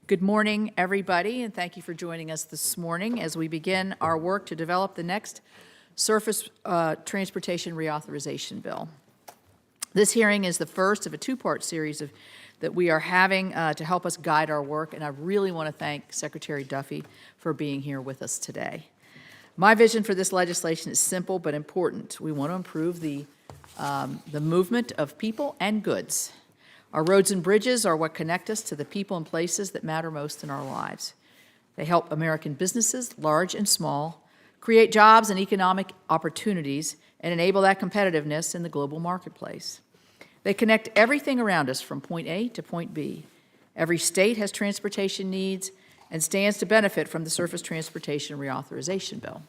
Good morning, everybody, and thank you for joining us this morning as we begin our work to develop the next Surface Transportation Reauthorization Bill. This hearing is the first of a two-part series that we are having to help us guide our work, and I really want to thank Secretary Duffy for being here with us today. My vision for this legislation is simple but important. We want to improve the movement of people and goods. Our roads and bridges are what connect us to the people and places that matter most in our lives. They help American businesses, large and small, create jobs and economic opportunities and enable that competitiveness in the global marketplace. They connect everything around us from point A to point B. Every state has transportation needs and stands to benefit from the Surface Transportation Reauthorization Bill.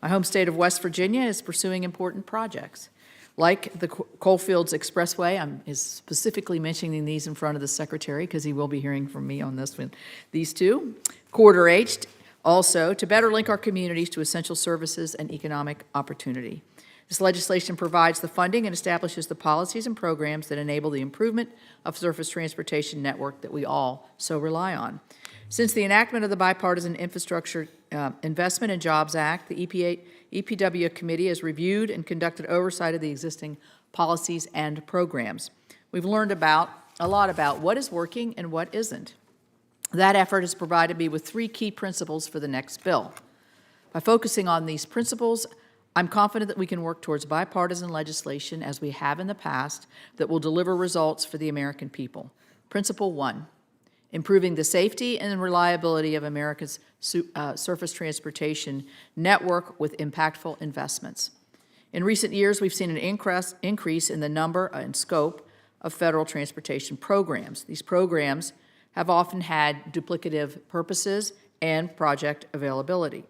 My home state of West Virginia is pursuing important projects. Like the Coalfields Expressway, I'm specifically mentioning these in front of the Secretary because he will be hearing from me on this one. These two, Corridor H, also to better link our communities to essential services and economic opportunity. This legislation provides the funding and establishes the policies and programs that enable the improvement of surface transportation network that we all so rely on. Since the enactment of the Bipartisan Infrastructure Investment and Jobs Act, the EPW Committee has reviewed and conducted oversight of the existing policies and programs. We've learned a lot about what is working and what isn't. That effort has provided me with three key principles for the next bill. By focusing on these principles, I'm confident that we can work towards bipartisan legislation as we have in the past that will deliver results for the American people. Principle 1. Improving the safety and reliability of America's surface transportation network with impactful investments. In recent years, we've seen an increase in the number and scope of federal transportation programs. These programs have often had duplicative purposes and project availability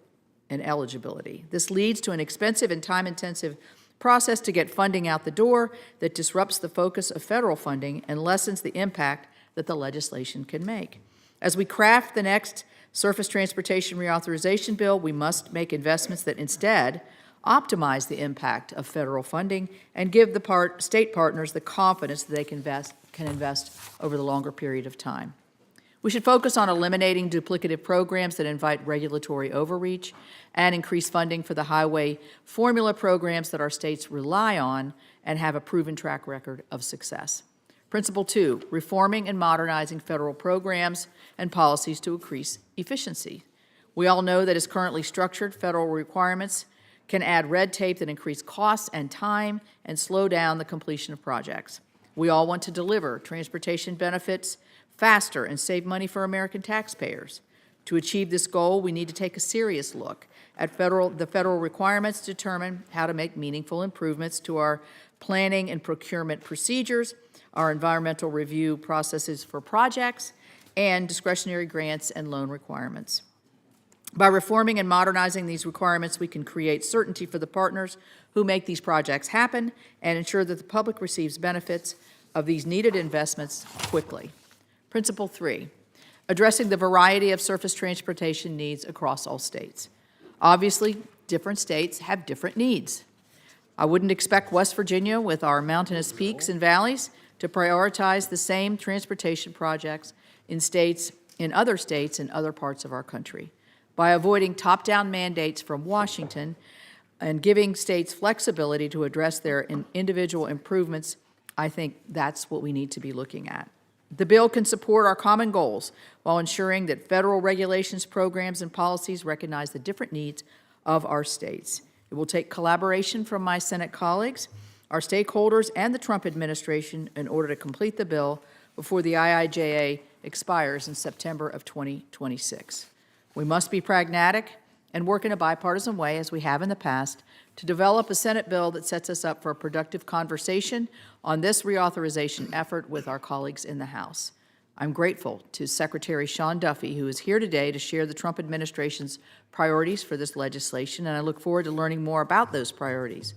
and eligibility. This leads to an expensive and time-intensive process to get funding out the door that disrupts the focus of federal funding and lessens the impact that the legislation can make. As we craft the next Surface Transportation Reauthorization Bill, we must make investments that instead optimize the impact of federal funding and give the state partners the confidence that they can invest over the longer period of time. We should focus on eliminating duplicative programs that invite regulatory overreach and increase funding for the highway formula programs that our states rely on and have a proven track record of success. Principle 2, reforming and modernizing federal programs and policies to increase efficiency. We all know that as currently structured, federal requirements can add red tape that increase costs and time and slow down the completion of projects. We all want to deliver transportation benefits faster and save money for American taxpayers. To achieve this goal, we need to take a serious look at the federal requirements to determine how to make meaningful improvements to our planning and procurement procedures, our environmental review processes for projects, and discretionary grants and loan requirements. By reforming and modernizing these requirements, we can create certainty for the partners who make these projects happen and ensure that the public receives benefits of these needed investments quickly. Principle 3, addressing the variety of surface transportation needs across all states. Obviously, different states have different needs. I wouldn't expect West Virginia, with our mountainous peaks and valleys, to prioritize the same transportation projects in other states in other parts of our country. By avoiding top-down mandates from Washington and giving states flexibility to address their individual improvements, I think that's what we need to be looking at. The bill can support our common goals while ensuring that federal regulations, programs, and policies recognize the different needs of our states. It will take collaboration from my Senate colleagues, our stakeholders, and the Trump administration in order to complete the bill before the IIJA expires in September of 2026. We must be pragmatic and work in a bipartisan way, as we have in the past, to develop a Senate bill that sets us up for a productive conversation on this reauthorization effort with our colleagues in the House. I'm grateful to Secretary Sean Duffy, who is here today to share the Trump administration's priorities for this legislation, and I look forward to learning more about those priorities.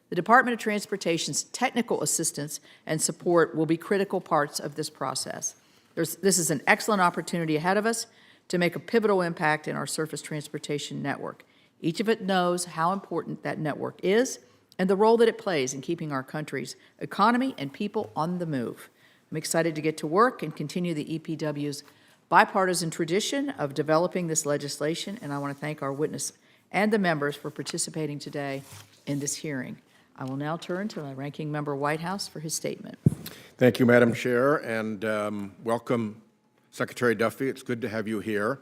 The Department of Transportation's technical assistance and support will be critical parts of this process. This is an excellent opportunity ahead of us to make a pivotal impact in our surface transportation network. Each of it knows how important that network is and the role that it plays in keeping our country's economy and people on the move. I'm excited to get to work and continue the EPW's bipartisan tradition of developing this legislation, and I want to thank our witness and the members for participating today in this hearing. I will now turn to my ranking member Whitehouse for his statement. Thank you, Madam Chair, and welcome, Secretary Duffy. It's good to have you here.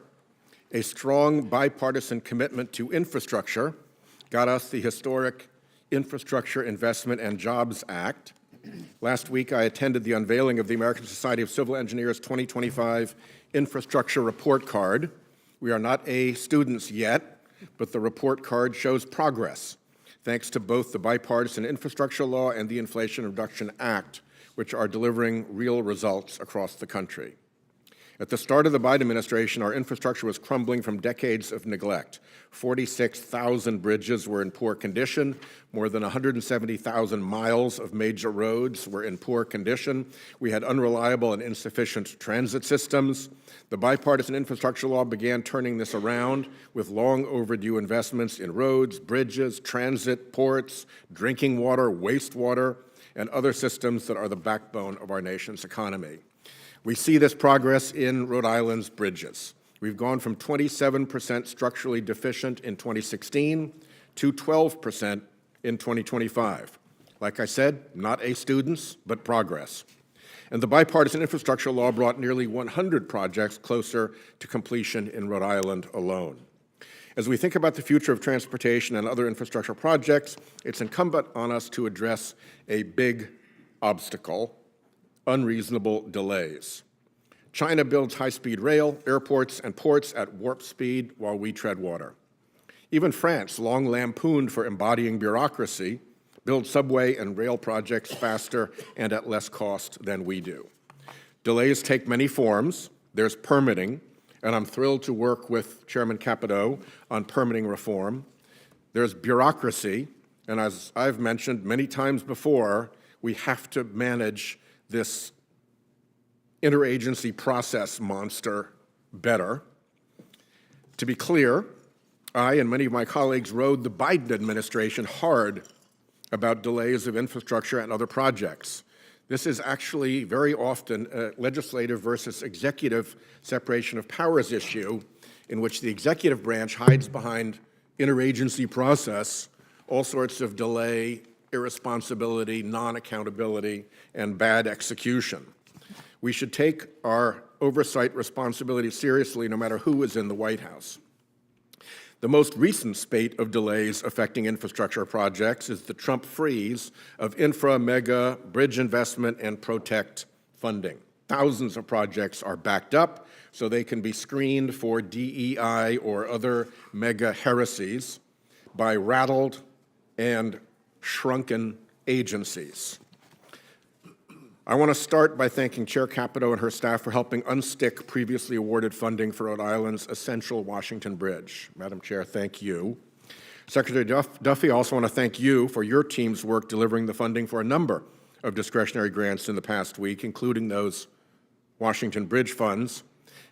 A strong bipartisan commitment to infrastructure got us the historic Infrastructure Investment and Jobs Act. Last week, I attended the unveiling of the American Society of Civil Engineers 2025 Infrastructure Report Card. We are not A students yet, but the report card shows progress, thanks to both the Bipartisan Infrastructure Law and the Inflation Reduction Act, which are delivering real results across the country. At the start of the Biden administration, our infrastructure was crumbling from decades of neglect. 46,000 bridges were in poor condition. More than 170,000 miles of major roads were in poor condition. We had unreliable and insufficient transit systems. The bipartisan infrastructure law began turning this around with long overdue investments in roads, bridges, transit, ports, drinking water, wastewater, and other systems that are the backbone of our nation's economy. We see this progress in Rhode Island's bridges. We've gone from 27% structurally deficient in 2016 to 12% in 2025. Like I said, not A students, but progress. And the bipartisan infrastructure law brought nearly 100 projects closer to completion in Rhode Island alone. As we think about the future of transportation and other infrastructure projects, it's incumbent on us to address a big obstacle: unreasonable delays. China builds high-speed rail, airports, and ports at warp speed while we tread water. Even France, long lampooned for embodying bureaucracy, builds subway and rail projects faster and at less cost than we do. Delays take many forms. There's permitting, and I'm thrilled to work with Chairman Capito on permitting reform. There's bureaucracy, and as I've mentioned many times before, we have to manage this interagency process monster better. To be clear, I and many of my colleagues rode the Biden administration hard about delays of infrastructure and other projects. This is actually very often a legislative versus executive separation of powers issue in which the executive branch hides behind interagency process all sorts of delay, irresponsibility, non-accountability, and bad execution. We should take our oversight responsibility seriously no matter who is in the White House. The most recent spate of delays affecting infrastructure projects is the Trump freeze of infra, mega, bridge investment, and protect funding. Thousands of projects are backed up so they can be screened for DEI or other mega heresies by rattled and shrunken agencies. I want to start by thanking Chair Capito and her staff for helping unstick previously awarded funding for Rhode Island's essential Washington Bridge. Madam Chair, thank you. Secretary Duffy, I also want to thank you for your team's work delivering the funding for a number of discretionary grants in the past week, including those Washington Bridge funds.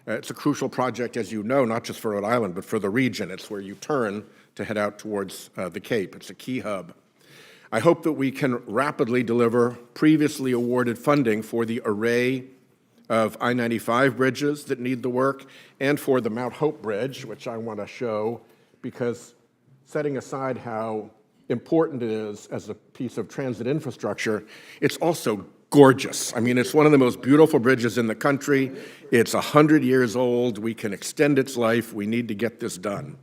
It's a crucial project, as you know, not just for Rhode Island, but for the region. It's where you turn to head out towards the Cape. It's a key hub. I hope that we can rapidly deliver previously awarded funding for the array of I-95 bridges that need the work and for the Mount Hope Bridge, which I want to show, because setting aside how important it is as a piece of transit infrastructure, it's also gorgeous. I mean, it's one of the most beautiful bridges in the country. It's 100 years old. We can extend its life. We need to get this done.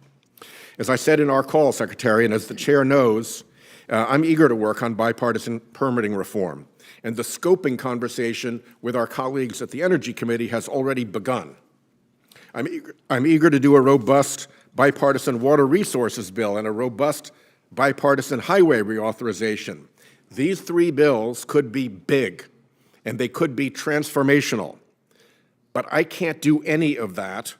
As I said in our call, Secretary, and as the chair knows, I'm eager to work on bipartisan permitting reform, and the scoping conversation with our colleagues at the Energy Committee has already begun. I'm eager to do a robust bipartisan water resources bill and a robust bipartisan highway reauthorization. These three bills could be big, and they could be transformational, but I can't do any of that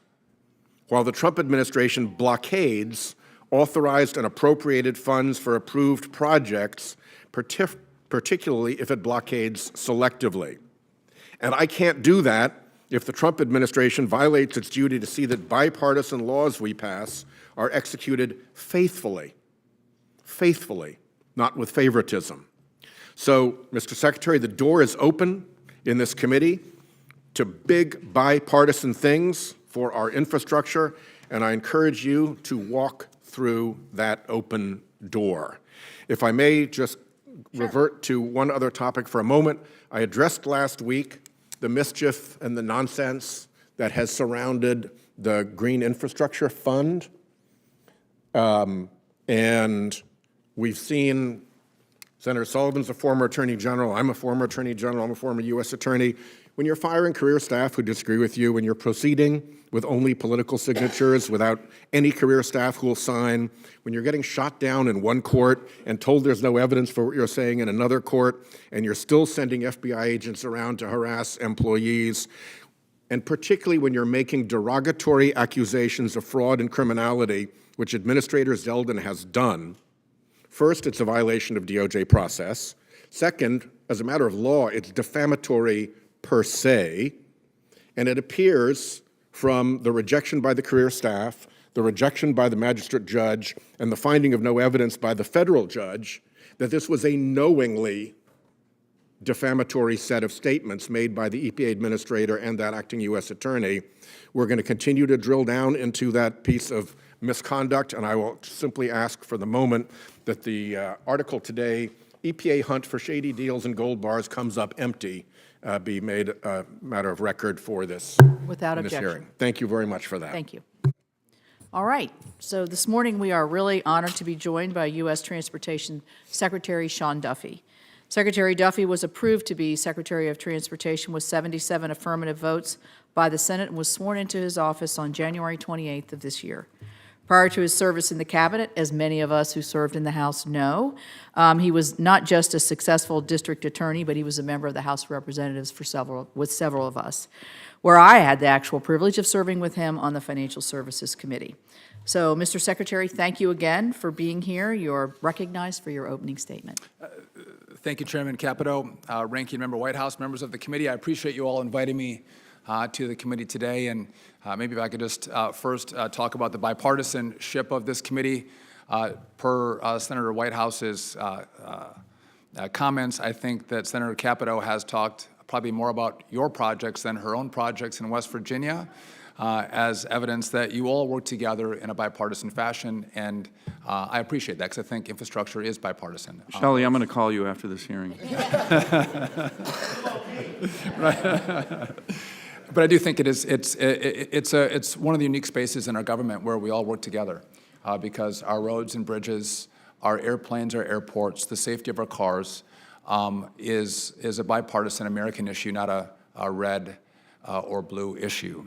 while the Trump administration blockades authorized and appropriated funds for approved projects, particularly if it blockades selectively. And I can't do that if the Trump administration violates its duty to see that bipartisan laws we pass are executed faithfully, not with favoritism. So, Mr. Secretary, the door is open in this committee to big bipartisan things for our infrastructure, and I encourage you to walk through that open door. If I may just revert to one other topic for a moment. I addressed last week the mischief and the nonsense that has surrounded the Green Infrastructure Fund. And we've seen Senator Sullivan's a former Attorney General. I'm a former Attorney General. I'm a former U.S. Attorney. When you're firing career staff who disagree with you, when you're proceeding with only political signatures without any career staff who will sign, when you're getting shot down in one court and told there's no evidence for what you're saying in another court, and you're still sending FBI agents around to harass employees, and particularly when you're making derogatory accusations of fraud and criminality, which Administrator Zeldin has done, first, it's a violation of DOJ process. Second, as a matter of law, it's defamatory per se, and it appears from the rejection by the career staff, the rejection by the magistrate judge, and the finding of no evidence by the federal judge that this was a knowingly defamatory set of statements made by the EPA administrator and that acting U.S. attorney. We're going to continue to drill down into that piece of misconduct, and I will simply ask for the moment that the article today, EPA hunt for shady deals and gold bars comes up empty, be made a matter of record for this, Without objection. hearing. Thank you very much for that. Thank you. All right, so this morning we are really honored to be joined by U.S. Transportation Secretary Sean Duffy. Secretary Duffy was approved to be Secretary of Transportation with 77 affirmative votes by the Senate and was sworn into his office on January 28th of this year. Prior to his service in the cabinet, as many of us who served in the House know, he was not just a successful district attorney, but he was a member of the House of Representatives with several of us, where I had the actual privilege of serving with him on the Financial Services Committee. So, Mr. Secretary, thank you again for being here. You're recognized for your opening statement. Thank you, Chairman Capito, Ranking Member Whitehouse, members of the committee. I appreciate you all inviting me to the committee today, and maybe if I could just first talk about the bipartisanship of this committee. Per Senator Whitehouse's comments, I think that Senator Capito has talked probably more about your projects than her own projects in West Virginia, as evidence that you all work together in a bipartisan fashion, and I appreciate that because I think infrastructure is bipartisan. Shelley, I'm going to call you after this hearing. But I do think it's one of the unique spaces in our government where we all work together, because our roads and bridges, our airplanes, our airports, the safety of our cars is a bipartisan American issue, not a red or blue issue.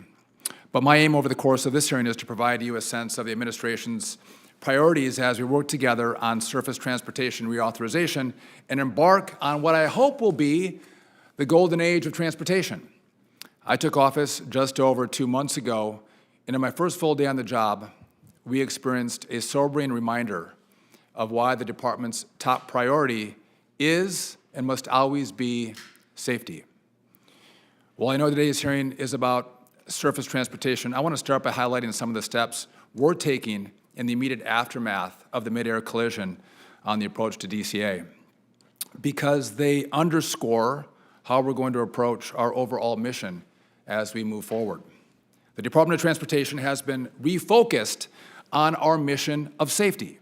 But my aim over the course of this hearing is to provide you a sense of the administration's priorities as we work together on surface transportation reauthorization and embark on what I hope will be the golden age of transportation. I took office just over 2 months ago, and in my first full day on the job, we experienced a sobering reminder of why the department's top priority is and must always be safety. While I know today's hearing is about surface transportation, I want to start by highlighting some of the steps we're taking in the immediate aftermath of the mid-air collision on the approach to DCA, because they underscore how we're going to approach our overall mission as we move forward. The Department of Transportation has been refocused on our mission of safety.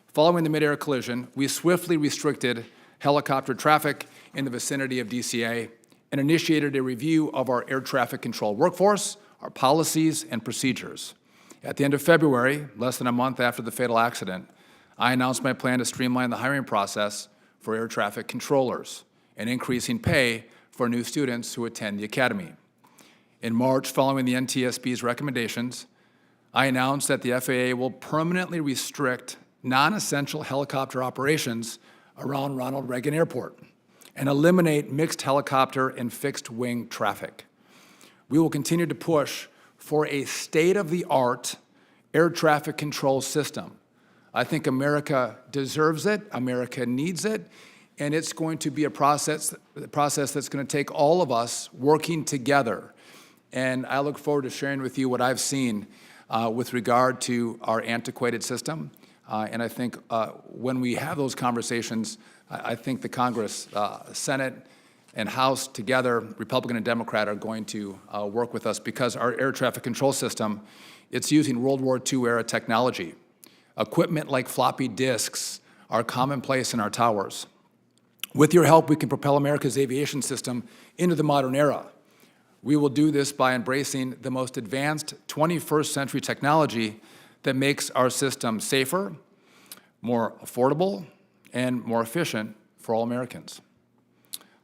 Following the mid-air collision, we swiftly restricted helicopter traffic in the vicinity of DCA and initiated a review of our air traffic control workforce, our policies, and procedures. At the end of February, less than a month after the fatal accident, I announced my plan to streamline the hiring process for air traffic controllers and increasing pay for new students who attend the academy. In March, following the NTSB's recommendations, I announced that the FAA will permanently restrict non-essential helicopter operations around Ronald Reagan Airport and eliminate mixed helicopter and fixed-wing traffic. We will continue to push for a state-of-the-art air traffic control system. I think America deserves it, America needs it, and it's going to be a process that's going to take all of us working together. And I look forward to sharing with you what I've seen with regard to our antiquated system. And I think when we have those conversations, I think the Congress, Senate, and House together, Republican and Democrat, are going to work with us because our air traffic control system, it's using World War II era technology. Equipment like floppy disks are commonplace in our towers. With your help, we can propel America's aviation system into the modern era. We will do this by embracing the most advanced 21st century technology that makes our system safer, more affordable, and more efficient for all Americans.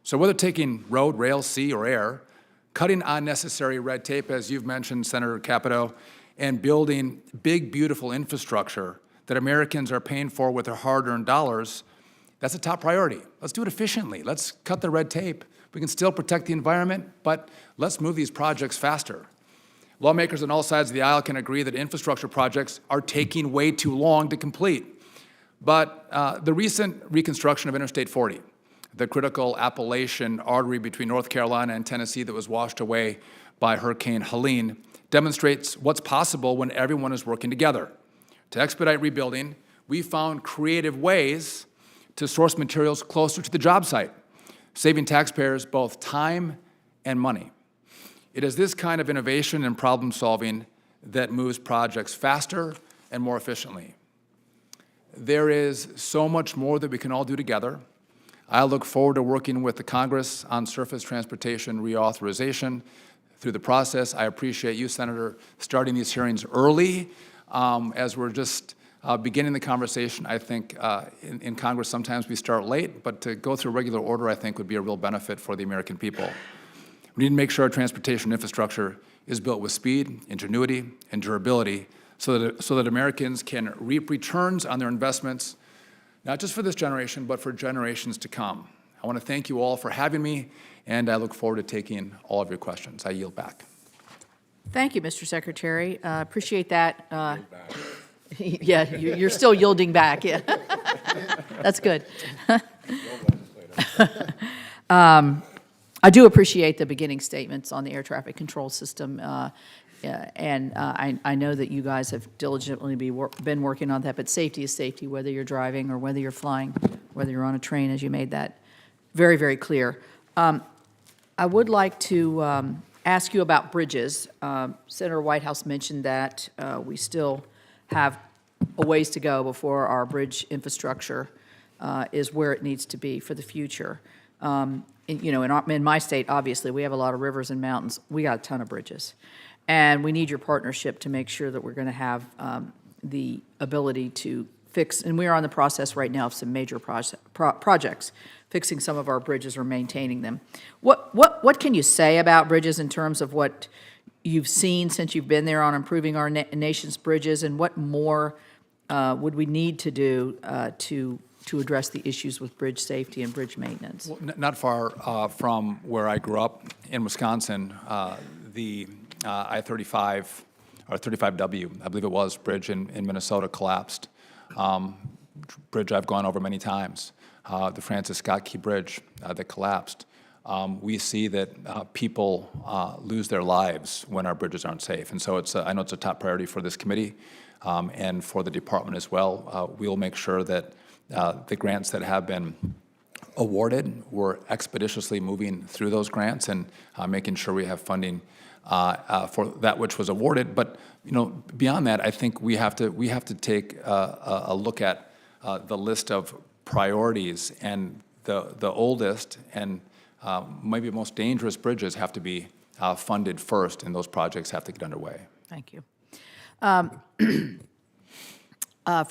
So whether taking road, rail, sea, or air, cutting unnecessary red tape, as you've mentioned, Senator Capito, and building big, beautiful infrastructure that Americans are paying for with their hard-earned dollars, that's a top priority. Let's do it efficiently. Let's cut the red tape. We can still protect the environment, but let's move these projects faster. Lawmakers on all sides of the aisle can agree that infrastructure projects are taking way too long to complete. But the recent reconstruction of Interstate 40, the critical Appalachian artery between North Carolina and Tennessee that was washed away by Hurricane Helene, demonstrates what's possible when everyone is working together. To expedite rebuilding, we found creative ways to source materials closer to the job site, saving taxpayers both time and money. It is this kind of innovation and problem solving that moves projects faster and more efficiently. There is so much more that we can all do together. I look forward to working with the Congress on surface transportation reauthorization through the process. I appreciate you, Senator, starting these hearings early as we're just beginning the conversation. I think in Congress sometimes we start late, but to go through regular order I think would be a real benefit for the American people. We need to make sure our transportation infrastructure is built with speed, ingenuity, and durability so that Americans can reap returns on their investments, not just for this generation, but for generations to come. I want to thank you all for having me, and I look forward to taking all of your questions. I yield back. Thank you, Mr. Secretary. Appreciate that. Yeah, you're still yielding back. Yeah, that's good. I do appreciate the beginning statements on the air traffic control system, and I know that you guys have diligently been working on that, but safety is safety, whether you're driving or whether you're flying, whether you're on a train, as you made that very, very clear. I would like to ask you about bridges. Senator Whitehouse mentioned that we still have a ways to go before our bridge infrastructure is where it needs to be for the future. You know, in my state, obviously, we have a lot of rivers and mountains. We got a ton of bridges. And we need your partnership to make sure that we're going to have the ability to fix, and we are on the process right now of some major projects, fixing some of our bridges or maintaining them. What can you say about bridges in terms of what you've seen since you've been there on improving our nation's bridges, and what more would we need to do to address the issues with bridge safety and bridge maintenance? Well, not far from where I grew up in Wisconsin, the I-35 or 35W, I believe it was, bridge in Minnesota collapsed. Bridge I've gone over many times. The Francis Scott Key Bridge that collapsed. We see that people lose their lives when our bridges aren't safe. And so I know it's a top priority for this committee and for the department as well. We'll make sure that the grants that have been awarded, we're expeditiously moving through those grants and making sure we have funding for that which was awarded. But you know, beyond that, I think we have to take a look at the list of priorities, and the oldest and maybe most dangerous bridges have to be funded first, and those projects have to get underway. Thank you. For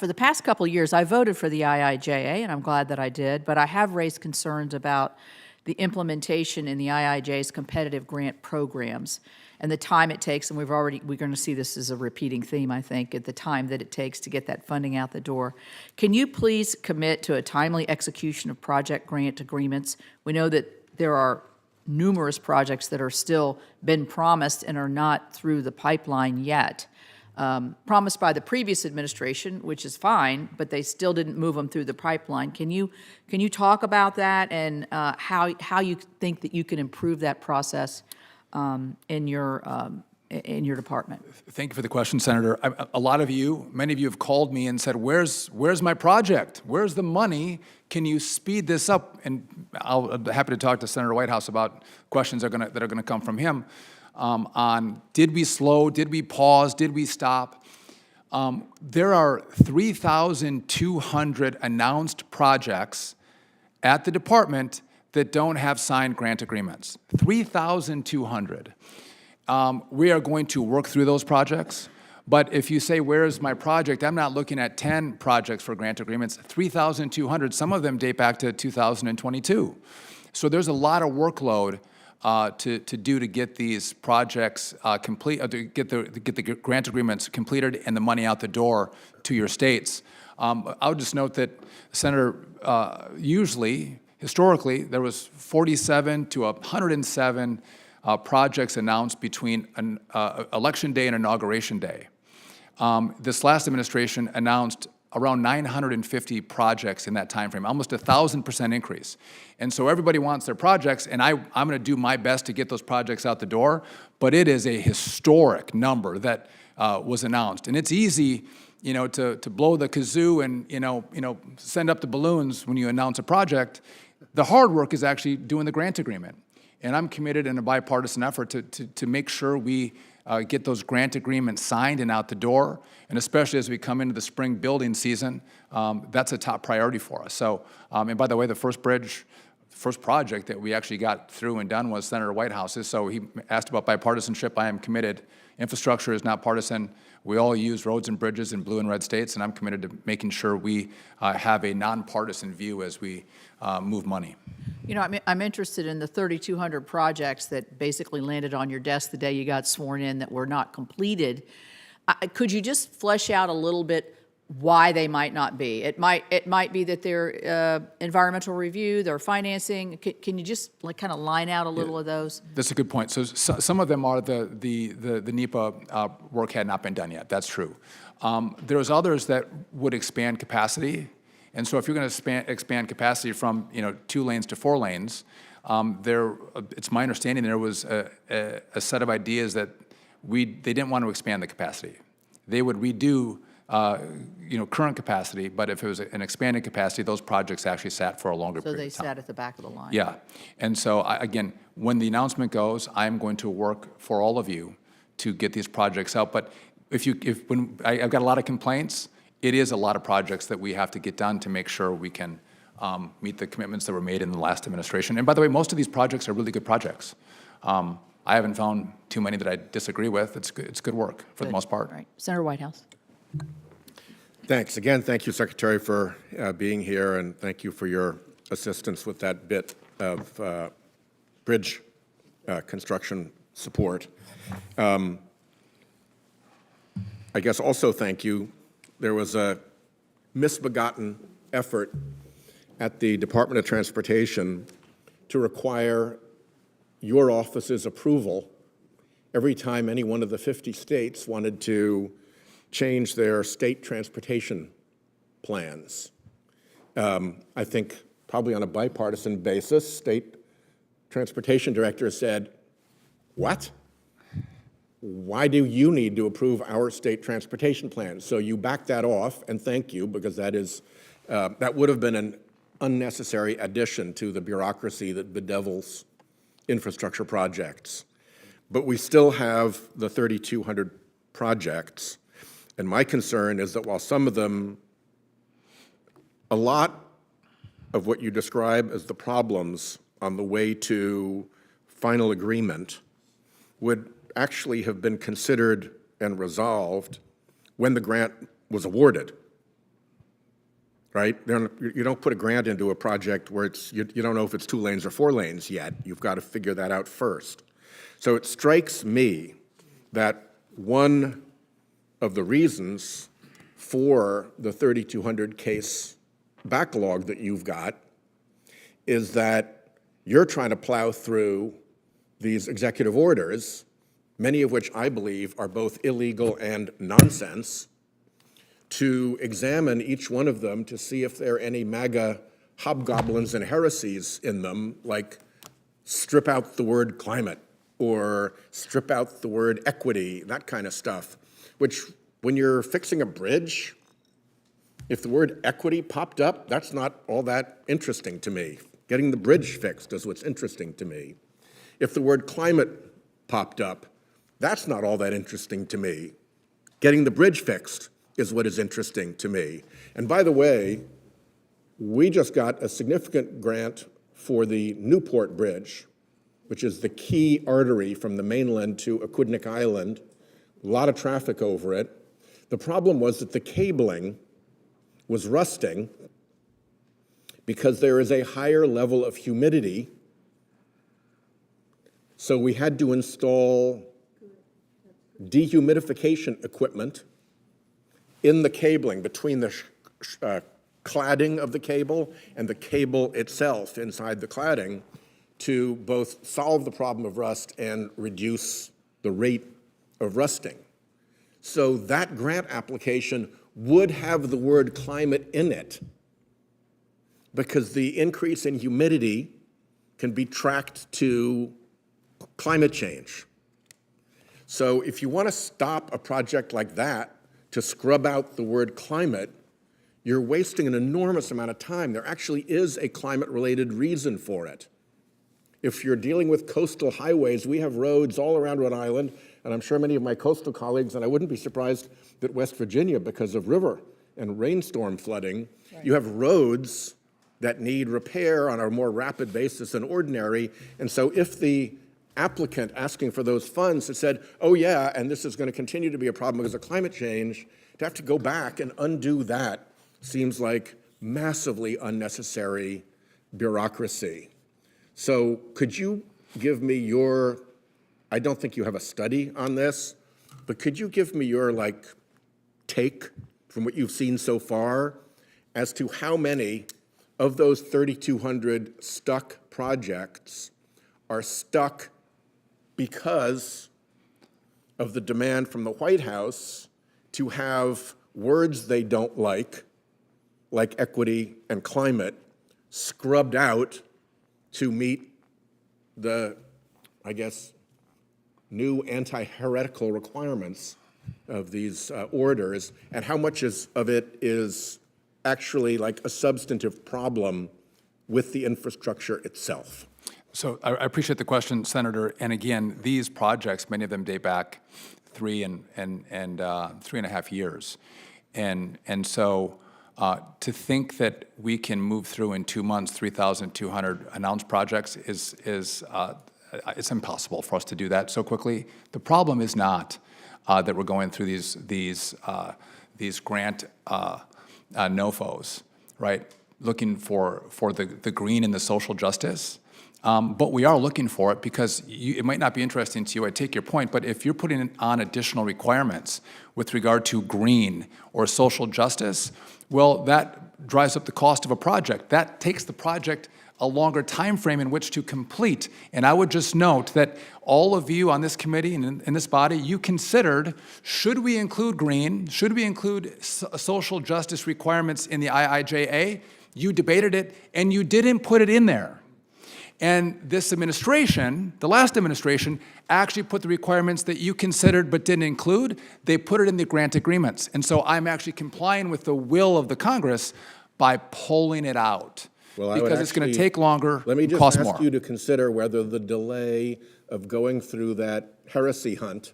the past couple of years, I voted for the IIJA, and I'm glad that I did, but I have raised concerns about the implementation in the IIJA's competitive grant programs and the time it takes, and we're going to see this as a repeating theme, I think, at the time that it takes to get that funding out the door. Can you please commit to a timely execution of project grant agreements? We know that there are numerous projects that are still been promised and are not through the pipeline yet. Promised by the previous administration, which is fine, but they still didn't move them through the pipeline. Can you talk about that and how you think that you can improve that process in your in your department? Thank you for the question, Senator. A lot of you, many of you have called me and said, where's my project? Where's the money? Can you speed this up? And I'll be happy to talk to Senator Whitehouse about questions that are gonna come from him on did we slow, did we pause, did we stop? There are 3,200 announced projects at the department that don't have signed grant agreements. 3,200. We are going to work through those projects, but if you say, where's my project, I'm not looking at 10 projects for grant agreements, 3,200, some of them date back to 2022. So there's a lot of workload to do to get these projects complete, to get the grant agreements completed and the money out the door to your states. I would just note that, Senator, usually, historically, there was 47 to 107 projects announced between an election day and inauguration day. This last administration announced around 950 projects in that time frame, almost 1,000% increase. And so everybody wants their projects, and I'm going to do my best to get those projects out the door, but it is a historic number that was announced. And it's easy, you know, to blow the kazoo and, you know, send up the balloons when you announce a project. The hard work is actually doing the grant agreement. And I'm committed in a bipartisan effort to make sure we get those grant agreements signed and out the door, and especially as we come into the spring building season, that's a top priority for us. So, and by the way, the first project that we actually got through and done was Senator Whitehouse's, so he asked about bipartisanship. I am committed. Infrastructure is not partisan. We all use roads and bridges in blue and red states, and I'm committed to making sure we have a nonpartisan view as we move money. You know, I'm interested in the 3,200 projects that basically landed on your desk the day you got sworn in that were not completed. Could you just flesh out a little bit why they might not be? It might be that they're environmental review, their financing. Can you just like kind of line out a little of those? That's a good point. So some of them are the NEPA work had not been done yet. That's true. There's others that would expand capacity. And so if you're going to expand capacity from 2 lanes to 4 lanes, it's my understanding there was a set of ideas that they didn't want to expand the capacity. They would redo current capacity, but if it was an expanded capacity, those projects actually sat for a longer period of time. So they sat at the back of the line. Yeah. And so, again, when the announcement goes, I'm going to work for all of you to get these projects out. But when I've got a lot of complaints, it is a lot of projects that we have to get done to make sure we can meet the commitments that were made in the last administration. And by the way, most of these projects are really good projects. I haven't found too many that I disagree with. It's good work for the most part. Right. Senator Whitehouse. Thanks. Again, thank you, Secretary, for being here, and thank you for your assistance with that bit of bridge construction support. I guess also thank you. There was a misbegotten effort at the Department of Transportation to require your office's approval every time any one of the 50 states wanted to change their state transportation plans. I think probably on a bipartisan basis, state transportation directors said, what? Why do you need to approve our state transportation plans? So you back that off, and thank you, because that would have been an unnecessary addition to the bureaucracy that bedevils infrastructure projects. But we still have the 3,200 projects, and my concern is that while some of them, a lot of what you describe as the problems on the way to final agreement would actually have been considered and resolved when the grant was awarded, right? You don't put a grant into a project where you don't know if it's 2 lanes or 4 lanes yet. You've got to figure that out first. So it strikes me that one of the reasons for the 3,200 case backlog that you've got is that you're trying to plow through these executive orders, many of which I believe are both illegal and nonsense, to examine each one of them to see if there are any MAGA hobgoblins and heresies in them, like strip out the word climate or strip out the word equity, that kind of stuff, which when you're fixing a bridge, if the word equity popped up, that's not all that interesting to me. Getting the bridge fixed is what's interesting to me. If the word climate popped up, that's not all that interesting to me. Getting the bridge fixed is what is interesting to me. And by the way, we just got a significant grant for the Newport Bridge, which is the key artery from the mainland to Aquidneck Island. A lot of traffic over it. The problem was that the cabling was rusting because there is a higher level of humidity. So we had to install dehumidification equipment in the cabling between the cladding of the cable and the cable itself inside the cladding to both solve the problem of rust and reduce the rate of rusting. So that grant application would have the word climate in it because the increase in humidity can be tracked to climate change. So if you want to stop a project like that to scrub out the word climate, you're wasting an enormous amount of time. There actually is a climate-related reason for it. If you're dealing with coastal highways, we have roads all around Rhode Island, and I'm sure many of my coastal colleagues, and I wouldn't be surprised that West Virginia, because of river and rainstorm flooding, you have roads that need repair on a more rapid basis than ordinary. And so if the applicant asking for those funds had said, oh yeah, and this is going to continue to be a problem because of climate change, to have to go back and undo that seems like massively unnecessary bureaucracy. So could you give me your, I don't think you have a study on this, but could you give me your take from what you've seen so far as to how many of those 3,200 stuck projects are stuck because of the demand from the White House to have words they don't like equity and climate, scrubbed out to meet the, I guess, new anti-heretical requirements of these orders, and how much of it is actually a substantive problem with the infrastructure itself? So I appreciate the question, Senator. And again, these projects, many of them date back 3.5 years. And so to think that we can move through in 2 months 3,200 announced projects is it's impossible for us to do that so quickly. The problem is not that we're going through these grant NOFOs, right? Looking for the green and the social justice. But we are looking for it because it might not be interesting to you, I take your point, but if you're putting on additional requirements with regard to green or social justice, well, that drives up the cost of a project. That takes the project a longer time frame in which to complete. And I would just note that all of you on this committee and in this body, you considered, should we include green? Should we include social justice requirements in the IIJA? You debated it, and you didn't put it in there. And this administration, the last administration, actually put the requirements that you considered but didn't include. They put it in the grant agreements. And so I'm actually complying with the will of the Congress by pulling it out. Well, because it's going to take longer, let me just cost ask more. you to consider whether the delay of going through that heresy hunt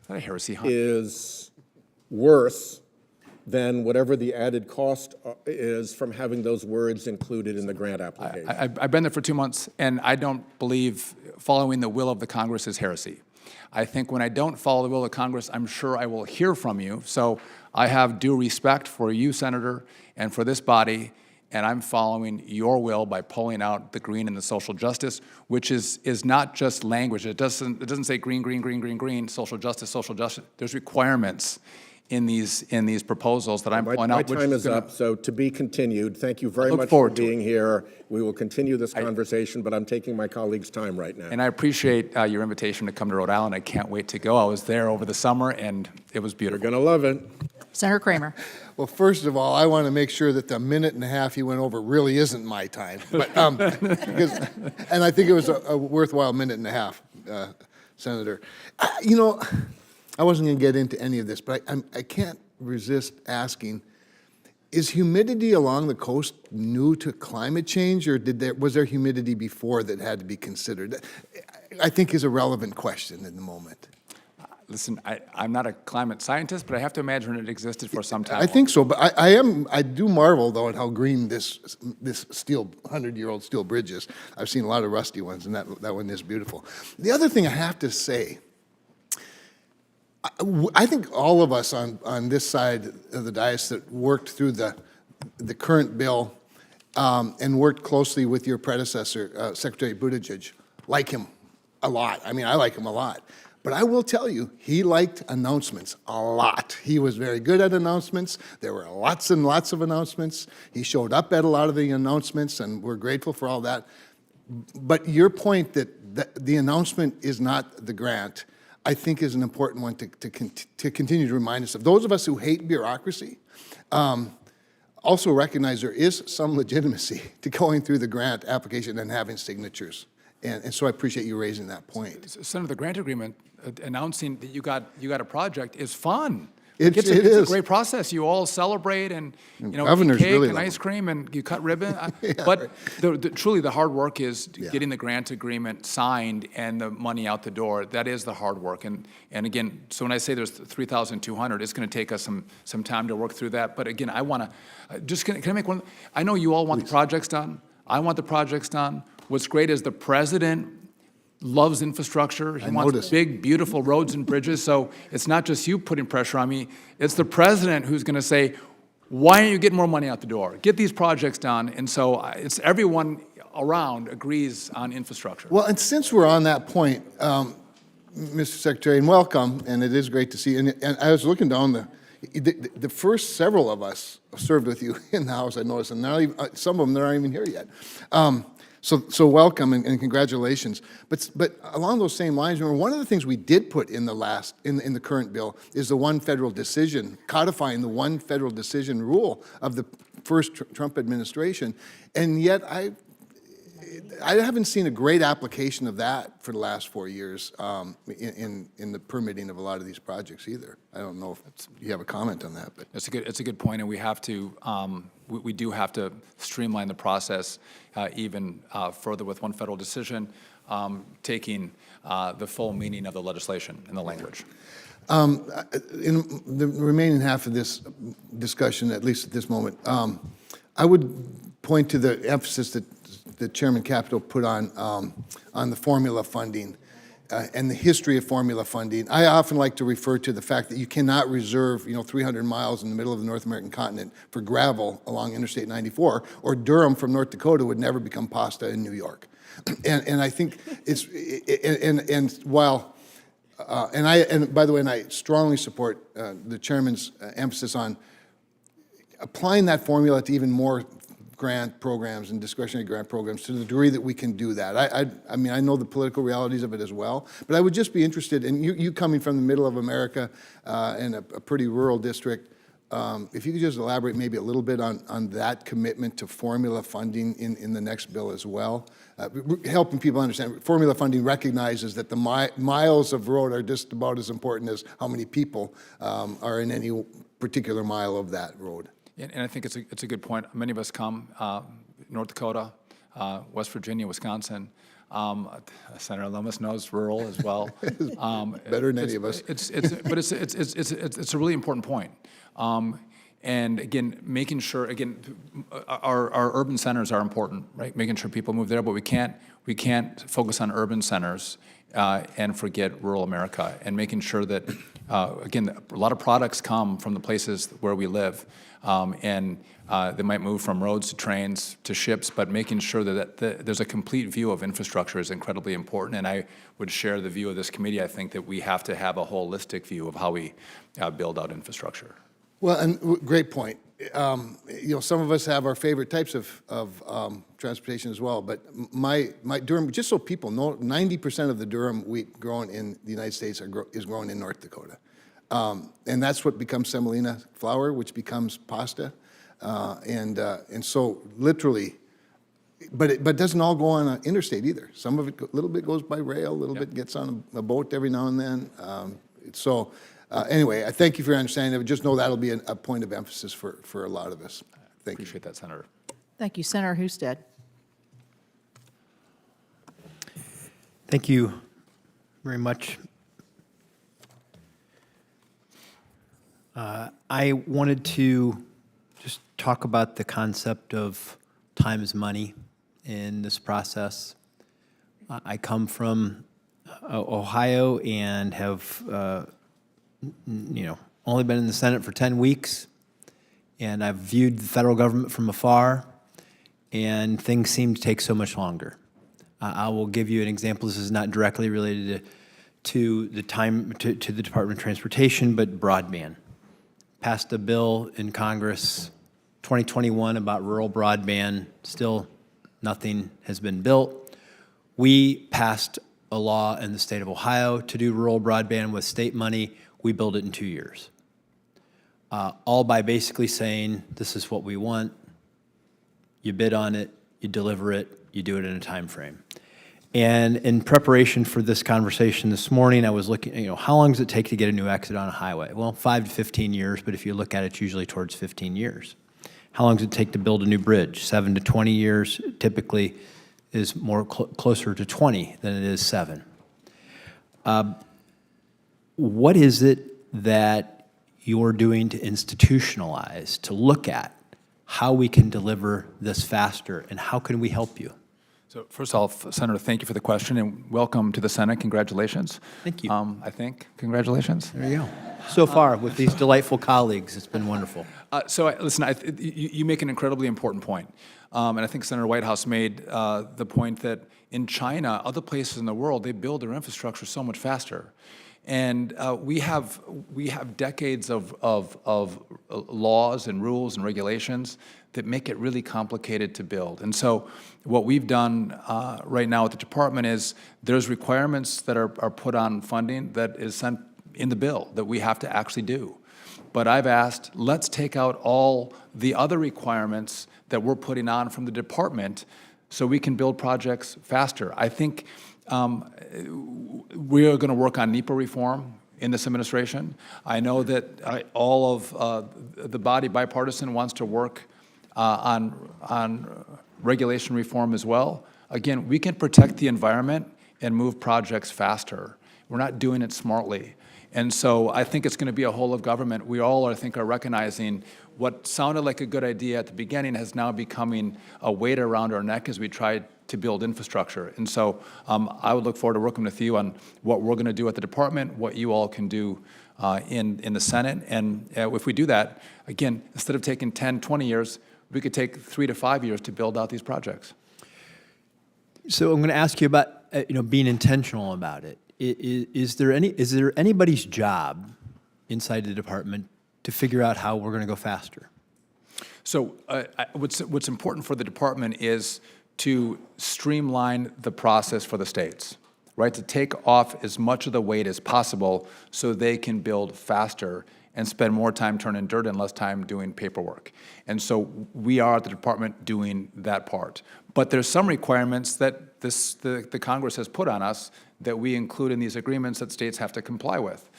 Not a heresy hunt. is worse than whatever the added cost is from having those words included in the grant application. I've been there for 2 months, and I don't believe following the will of the Congress is heresy. I think when I don't follow the will of Congress, I'm sure I will hear from you. So I have due respect for you, Senator, and for this body, and I'm following your will by pulling out the green and the social justice, which is not just language. It doesn't say green, green, green, green, green, social justice, social justice. There's requirements in these proposals that I'm pulling out. My time is up, so to be continued. Thank you very much for forward to being here. We will continue this conversation, but I'm taking my colleagues' time right now. And I appreciate your invitation to come to Rhode Island. I can't wait to go. I was there over the summer, and it was You're beautiful. going to love it. Senator Kramer. Well, first of all, I want to make sure that the minute and a half you went over really isn't my time. But, and I think it was a worthwhile minute and a half. Senator. You know, I wasn't going to get into any of this, but I can't resist asking, is humidity along the coast new to climate change, or was there humidity before that had to be considered? I think is a relevant question in the moment. Listen, I'm not a climate scientist, but I have to imagine it existed for some time. I think so, but I do marvel, though, at how green this steel, 100-year-old steel bridge is. I've seen a lot of rusty ones, and that one is beautiful. The other thing I have to say, I think all of us on this side of the dais that worked through the current bill and worked closely with your predecessor, Secretary Buttigieg, like him a lot. I mean, I like him a lot. But I will tell you, he liked announcements a lot. He was very good at announcements. There were lots and lots of announcements. He showed up at a lot of the announcements, and we're grateful for all that. But your point that the announcement is not the grant, I think is an important one to continue to remind us of. Those of us who hate bureaucracy also recognize there is some legitimacy to going through the grant application and having signatures. And so I appreciate you raising that point. Senator, the grant agreement announcing that you got a project is fun. It It's is. a great process. You all celebrate and Governors eat cake really and love ice them. cream and you cut ribbon. Yeah, But truly the hard work is Yeah. getting the grant agreement signed and the money out the door. That is the hard work. And again, so when I say there's 3,200, it's going to take us some time to work through that. But again, I want to can I make one? I know you all want the projects done. I want the projects done. What's great is the president loves infrastructure. He wants noticed. big, beautiful roads and bridges. So it's not just you putting pressure on me. It's the president who's going to say, why aren't you getting more money out the door? Get these projects done. And so it's everyone around agrees on infrastructure. Well, and since we're on that point, Mr. Secretary, and welcome, and it is great to see you. And I was looking down the first several of us served with you in the House, I noticed, and not even, some of them they're not even here yet. So welcome and congratulations. But along those same lines, remember, one of the things we did put in the current bill is the one federal decision, codifying the one federal decision rule of the first Trump administration, and yet I haven't seen a great application of that for the last 4 years in the permitting of a lot of these projects either. I don't know if you have a comment on that, but It's a good point, and we have to we do have to streamline the process even further with one federal decision, taking the full meaning of the legislation and the language. in the remaining half of this discussion, at least at this moment, I would point to the emphasis that Chairman Capito put on the formula funding and the history of formula funding. I often like to refer to the fact that you cannot reserve, 300 miles in the middle of the North American continent for gravel along Interstate 94, or Durham from North Dakota would never become pasta in New York. And I think it's and by the way, and I strongly support the chairman's emphasis on applying that formula to even more grant programs and discretionary grant programs to the degree that we can do that. I mean, I know the political realities of it as well, but I would just be interested in you coming from the middle of America in a pretty rural district, if you could just elaborate maybe a little bit on that commitment to formula funding in the next bill as well, helping people understand formula funding recognizes that the miles of road are just about as important as how many people are in any particular mile of that road. And I think it's a good point. Many of us come North Dakota, West Virginia, Wisconsin. Senator Lummis knows rural as well. Better than any of us. But it's a really important point. And again, making sure our urban centers are important, right? Making sure people move there, but we can't focus on urban centers and forget rural America. And making sure that again, a lot of products come from the places where we live. And they might move from roads to trains to ships, but making sure that there's a complete view of infrastructure is incredibly important. And I would share the view of this committee. I think that we have to have a holistic view of how we build out infrastructure. Well, and great point. Some of us have our favorite types of transportation as well, but my durum, just so people know, 90% of the durum wheat grown in the United States is grown in North Dakota. And that's what becomes semolina flour, which becomes pasta. And so literally, but it doesn't all go on an interstate either. Some of it, a little bit goes by rail, a little bit gets on a boat every now and then. Anyway, I thank you for your understanding of it. Just know that'll be a point of emphasis for a lot of us. Thank you. Appreciate that, Senator. Thank you. Senator Husted. Thank you very much. I wanted to just talk about the concept of time is money in this process. I come from Ohio and have, only been in the Senate for 10 weeks, and I've viewed the federal government from afar, and things seem to take so much longer. I will give you an example. This is not directly related to the Department of Transportation, but broadband. Passed a bill in Congress 2021 about rural broadband. Still, nothing has been built. We passed a law in the state of Ohio to do rural broadband with state money. We built it in 2 years. All by basically saying, this is what we want. You bid on it, you deliver it, you do it in a time frame. And in preparation for this conversation this morning, I was looking, how long does it take to get a new exit on a highway? Well, 5 to 15 years, but if you look at it, it's usually towards 15 years. How long does it take to build a new bridge? 7 to 20 years, typically is more closer to 20 than it is 7. What is it that you're doing to institutionalize, to look at how we can deliver this faster, and how can we help you? So first off, Senator, thank you for the question, and welcome to the Senate. Congratulations. Thank you. Congratulations. There you go. So far, with these delightful colleagues, it's been wonderful. Listen, you make an incredibly important point. And I think Senator Whitehouse made the point that in China, other places in the world, they build their infrastructure so much faster. And we have decades of laws and rules and regulations that make it really complicated to build. And so what we've done right now at the department is there's requirements that are put on funding that is sent in the bill that we have to actually do. But I've asked, let's take out all the other requirements that we're putting on from the department so we can build projects faster. I think we are going to work on NEPA reform in this administration. I know that all of the body bipartisan wants to work on regulation reform as well. Again, we can protect the environment and move projects faster. We're not doing it smartly. And so I think it's going to be a whole of government. We all, I think, are recognizing what sounded like a good idea at the beginning has now becoming a weight around our neck as we try to build infrastructure. And so I would look forward to working with you on what we're going to do at the department, what you all can do in the Senate. And if we do that, again, instead of taking 10, 20 years, we could take 3 to 5 years to build out these projects. So I'm going to ask you about being intentional about it. Is there anybody's job inside the department to figure out how we're going to go faster? So what's important for the department is to streamline the process for the states, right? To take off as much of the weight as possible so they can build faster and spend more time turning dirt and less time doing paperwork. And so we are at the department doing that part. But there's some requirements that the Congress has put on us that we include in these agreements that states have to comply with.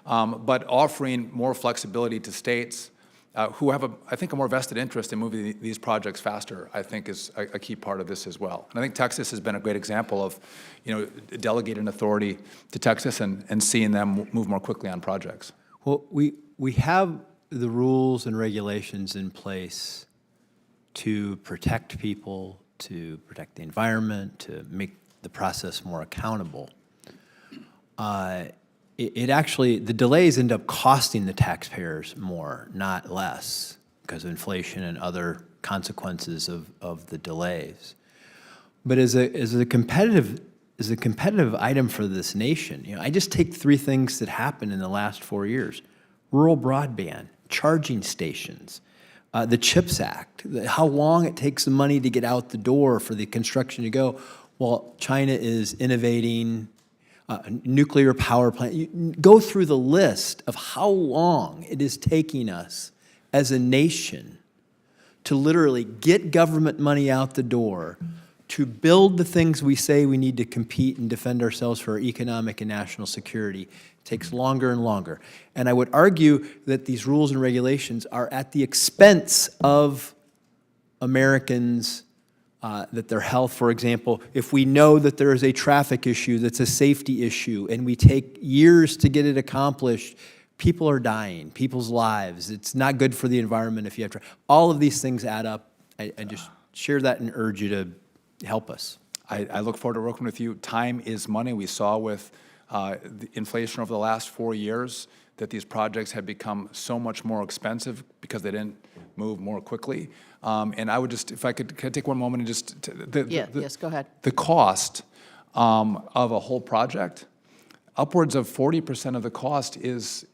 But offering more flexibility to states who have, I think, a more vested interest in moving these projects faster, I think is a key part of this as well. And I think Texas has been a great example of, delegating authority to Texas and seeing them move more quickly on projects. Well, we have the rules and regulations in place to protect people, to protect the environment, to make the process more accountable. The delays end up costing the taxpayers more, not less, because of inflation and other consequences of the delays. But as a competitive item for this nation, I just take 3 things that happened in the last 4 years: rural broadband, charging stations, the CHIPS Act, how long it takes the money to get out the door for the construction to go, while China is innovating. Nuclear power plant. You go through the list of how long it is taking us as a nation to literally get government money out the door to build the things we say we need to compete and defend ourselves for our economic and national security takes longer and longer. And I would argue that these rules and regulations are at the expense of Americans, that their health, for example, if we know that there is a traffic issue that's a safety issue and we take years to get it accomplished, people are dying, people's lives. It's not good for the environment if you have to. All of these things add up. I just share that and urge you to help us. I look forward to working with you. Time is money. We saw with the inflation over the last 4 years that these projects have become so much more expensive because they didn't move more quickly. And I would just, if I could take one moment and just, Yes, go ahead. the cost of a whole project, upwards of 40% of the cost is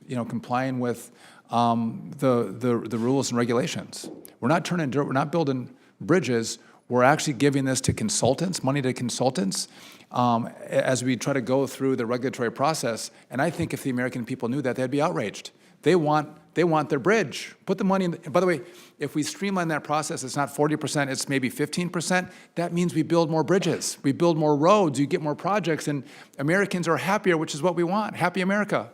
complying with the rules and regulations. We're not turning dirt, we're not building bridges. We're actually giving this to consultants, money to consultants, as we try to go through the regulatory process. And I think if the American people knew that, they'd be outraged. They want their bridge. Put the money in. By the way, if we streamline that process, it's not 40%, it's maybe 15%. That means we build more bridges, we build more roads, you get more projects, and Americans are happier, which is what we want. Happy America.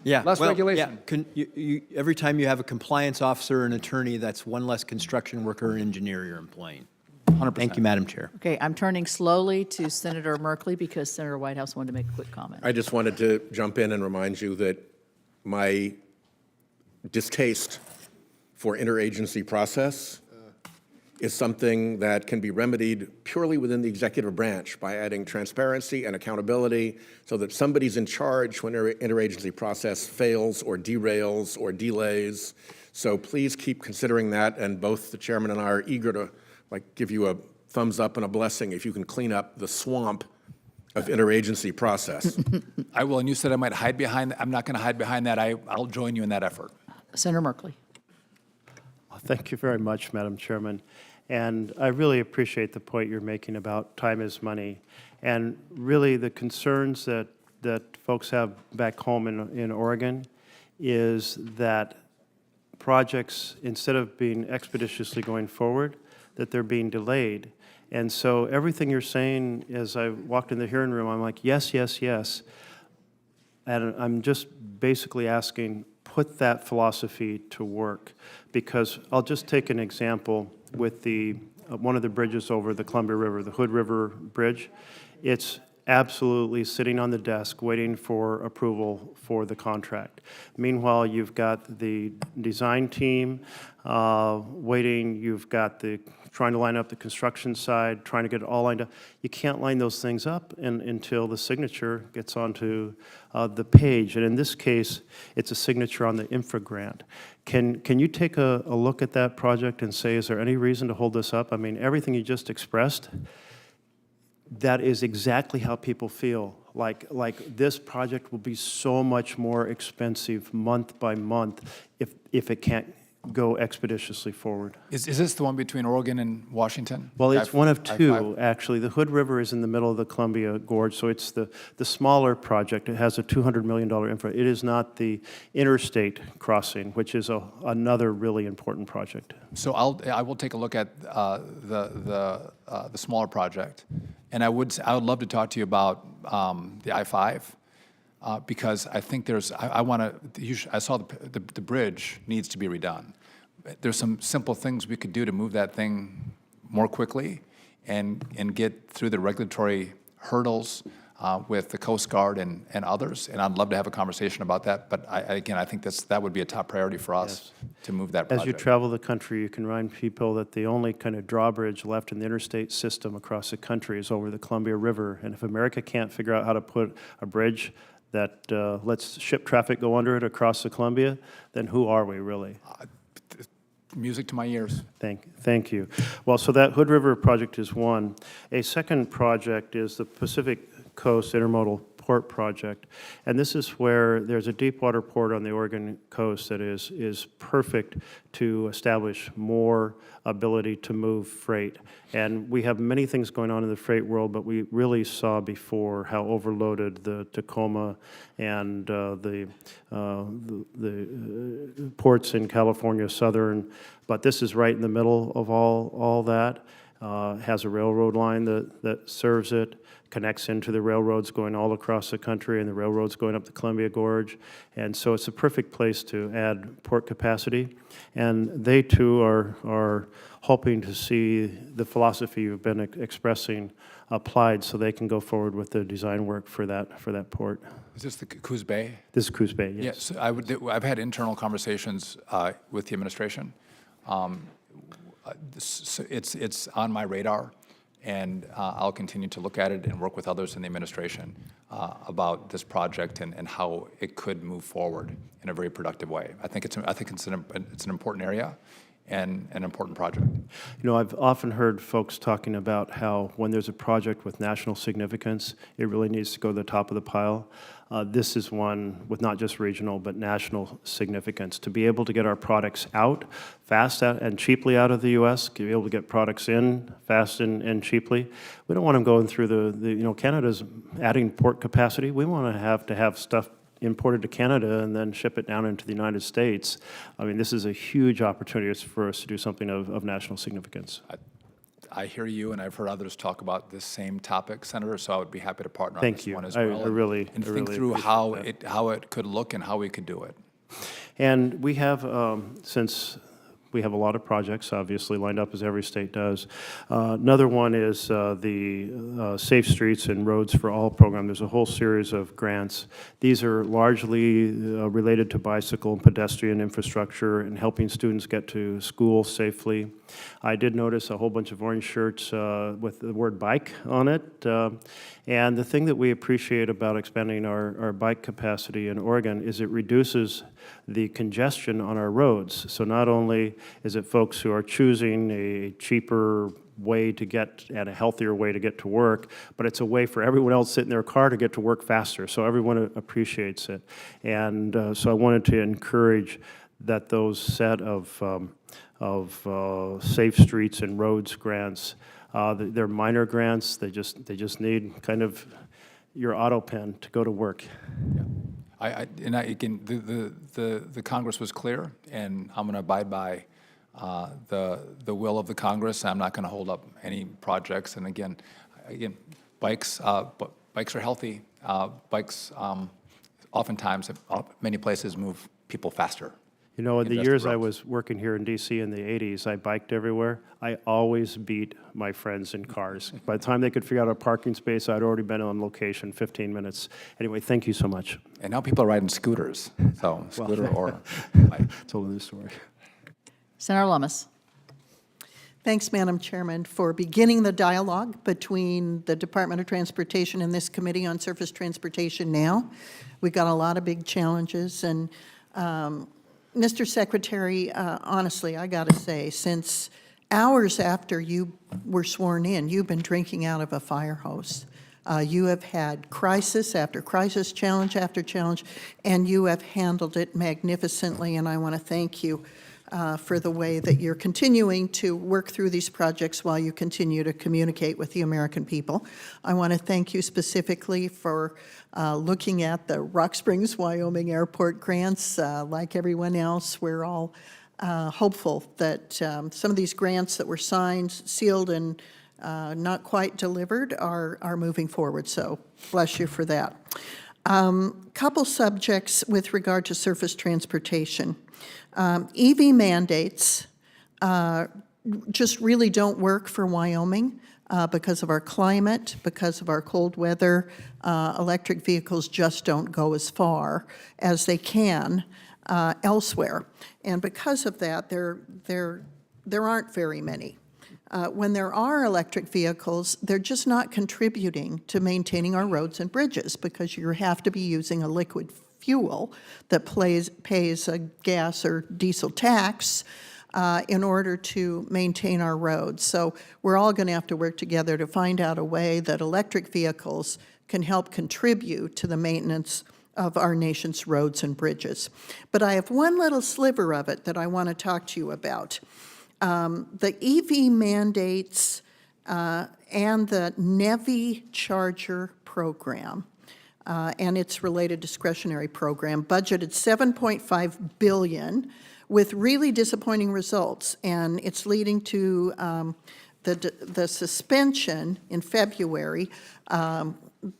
Yeah, Less regulation. Yeah. Every time you have a compliance officer or an attorney, that's one less construction worker or engineer you're employing. 100%. Thank you, Madam Chair. Okay, I'm turning slowly to Senator Merkley because Senator Whitehouse wanted to make a quick comment. I just wanted to jump in and remind you that my distaste for interagency process is something that can be remedied purely within the executive branch by adding transparency and accountability so that somebody's in charge when interagency process fails or derails or delays. So please keep considering that, and both the chairman and I are eager to give you a thumbs up and a blessing if you can clean up the swamp of interagency process. I will, and you said I might hide behind, I'm not going to hide behind that. I'll join you in that effort. Senator Merkley. Thank you very much, Madam Chairman. And I really appreciate the point you're making about time is money. And really the concerns that folks have back home in Oregon is that projects, instead of being expeditiously going forward, that they're being delayed. And so everything you're saying, as I walked in the hearing room, I'm like, yes, yes, yes. And I'm just basically asking, put that philosophy to work. Because I'll just take an example with one of the bridges over the Columbia River, the Hood River Bridge. It's absolutely sitting on the desk waiting for approval for the contract. Meanwhile, you've got the design team waiting, you've got trying to line up the construction side, trying to get it all lined up. You can't line those things up until the signature gets onto the page. And in this case, it's a signature on the infra grant. Can you take a look at that project and say, is there any reason to hold this up? I mean, everything you just expressed, that is exactly how people feel. Like this project will be so much more expensive month by month if it can't go expeditiously forward. Is this the one between Oregon and Washington? Well, it's one of two, I-5? actually. The Hood River is in the middle of the Columbia Gorge, so it's the smaller project. It has a $200 million infra. It is not the interstate crossing, which is another really important project. So I will take a look at the smaller project, and I would love to talk to you about the I-5 because I think I saw the bridge needs to be redone. There's some simple things we could do to move that thing more quickly and get through the regulatory hurdles with the Coast Guard and others, and I'd love to have a conversation about that. But I think that would be a top priority for us to move that project. As you travel the country, you can remind people that the only kind of drawbridge left in the interstate system across the country is over the Columbia River. And if America can't figure out how to put a bridge that lets ship traffic go under it across the Columbia, then who are we really? Music to my ears. Thank you. Well, so that Hood River project is one. A second project is the Pacific Coast Intermodal port project. And this is where there's a deep water port on the Oregon coast that is perfect to establish more ability to move freight. And we have many things going on in the freight world, but we really saw before how overloaded the Tacoma and the ports in California Southern, but this is right in the middle of all that. Has a railroad line that serves it, connects into the railroads going all across the country and the railroads going up the Columbia Gorge. And so it's a perfect place to add port capacity. And they too are hoping to see the philosophy you've been expressing applied so they can go forward with the design work for that port. Is this the Coos Bay? This is Coos Bay, yes. Yes, I've had internal conversations with the administration. It's on my radar, and I'll continue to look at it and work with others in the administration about this project and how it could move forward in a very productive way. I think it's an important area and an important project. You know, I've often heard folks talking about how when there's a project with national significance, it really needs to go to the top of the pile. This is one with not just regional, but national significance. To be able to get our products out fast and cheaply out of the U.S., to be able to get products in fast and cheaply. We don't want them going through Canada's adding port capacity. We want to have stuff imported to Canada and then ship it down into the United States. I mean, this is a huge opportunity for us to do something of national significance. I hear you, and I've heard others talk about this same topic, Senator, so I would be happy to partner on Thank this you. one as I well. really think really through appreciate how it could look and how we could do it. And we have, since we have a lot of projects, obviously, lined up as every state does. Another one is the Safe Streets and Roads for All program. There's a whole series of grants. These are largely related to bicycle and pedestrian infrastructure and helping students get to school safely. I did notice a whole bunch of orange shirts with the word bike on it. And the thing that we appreciate about expanding our bike capacity in Oregon is it reduces the congestion on our roads. So not only is it folks who are choosing a cheaper way to get, and a healthier way to get to work, but it's a way for everyone else sitting in their car to get to work faster. So everyone appreciates it. And so I wanted to encourage that those set of Safe Streets and Roads grants, they're minor grants. They just need kind of your auto pen to go to work. Yeah. Again, the Congress was clear, and I'm going to abide by the will of the Congress. I'm not going to hold up any projects. And again, bikes are healthy. Bikes oftentimes, many places move people faster. You know, in the Investor years I roads. was working here in D.C. in the 80s, I biked everywhere. I always beat my friends in cars. By the time they could figure out a parking space, I'd already been on location 15 minutes. Anyway, thank you so much. And now people are riding scooters, so scooter or bike. It's a whole new story. Senator Lummis. Thanks, Madam Chairman, for beginning the dialogue between the Department of Transportation and this Committee on Surface Transportation now. We've got a lot of big challenges, and Mr. Secretary, honestly, I got to say, since hours after you were sworn in, you've been drinking out of a fire hose. You have had crisis after crisis, challenge after challenge, and you have handled it magnificently, and I want to thank you for the way that you're continuing to work through these projects while you continue to communicate with the American people. I want to thank you specifically for looking at the Rock Springs, Wyoming Airport grants. Like everyone else, we're all hopeful that some of these grants that were signed, sealed, and not quite delivered are moving forward. So bless you for that. Couple subjects with regard to surface transportation. EV mandates just really don't work for Wyoming because of our climate, because of our cold weather. Electric vehicles just don't go as far as they can elsewhere. And because of that, there aren't very many. When there are electric vehicles, they're just not contributing to maintaining our roads and bridges because you have to be using a liquid fuel that pays a gas or diesel tax in order to maintain our roads. So we're all going to have to work together to find out a way that electric vehicles can help contribute to the maintenance of our nation's roads and bridges. But I have one little sliver of it that I want to talk to you about. The EV mandates and the NEVI charger program and its related discretionary program budgeted $7.5 billion with really disappointing results, and it's leading to the suspension in February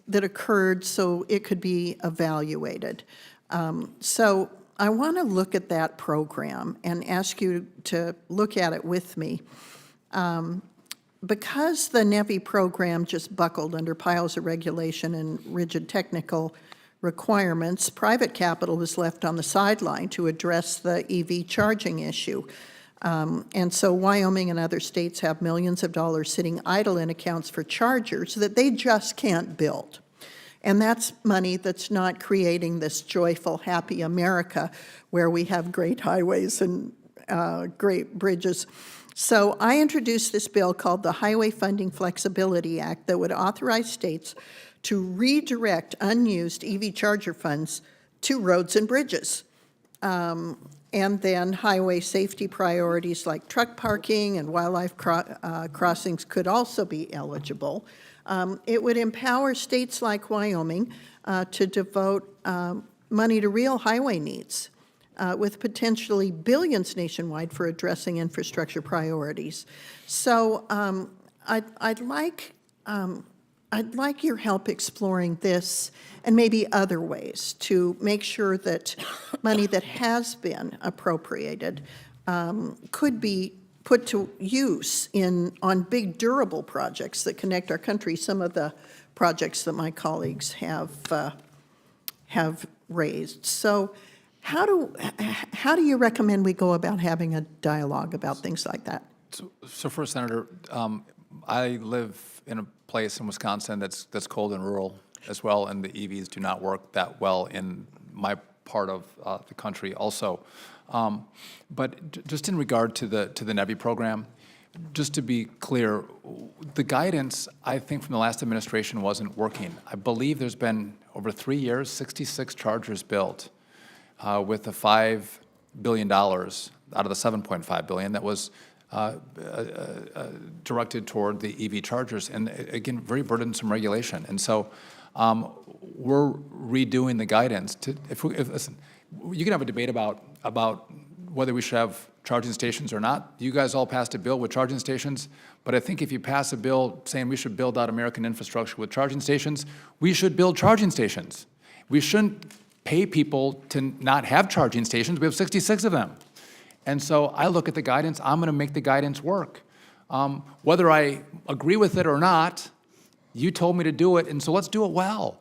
that occurred so it could be evaluated. So I want to look at that program and ask you to look at it with me. Because the NEVI program just buckled under piles of regulation and rigid technical requirements, private capital was left on the sideline to address the EV charging issue. And so Wyoming and other states have millions of dollars sitting idle in accounts for chargers that they just can't build. And that's money that's not creating this joyful, happy America where we have great highways and great bridges. So I introduced this bill called the Highway Funding Flexibility Act that would authorize states to redirect unused EV charger funds to roads and bridges. And then highway safety priorities like truck parking and wildlife crossings could also be eligible. It would empower states like Wyoming to devote money to real highway needs, with potentially billions nationwide for addressing infrastructure priorities. So I'd like your help exploring this and maybe other ways to make sure that money that has been appropriated could be put to use on big durable projects that connect our country, some of the projects that my colleagues have raised. So how do you recommend we go about having a dialogue about things like that? So first, Senator, I live in a place in Wisconsin that's cold and rural as well, and the EVs do not work that well in my part of the country also. But just in regard to the NEVI program, just to be clear, the guidance, I think, from the last administration wasn't working. I believe there's been, over 3 years, 66 chargers built with the $5 billion out of the $7.5 billion that was directed toward the EV chargers, and again, very burdensome regulation. And so we're redoing the guidance. Listen, you can have a debate about whether we should have charging stations or not. You guys all passed a bill with charging stations, but I think if you pass a bill saying we should build out American infrastructure with charging stations, we should build charging stations. We shouldn't pay people to not have charging stations. We have 66 of them. And so I look at the guidance, I'm going to make the guidance work. Whether I agree with it or not, you told me to do it, and so let's do it well.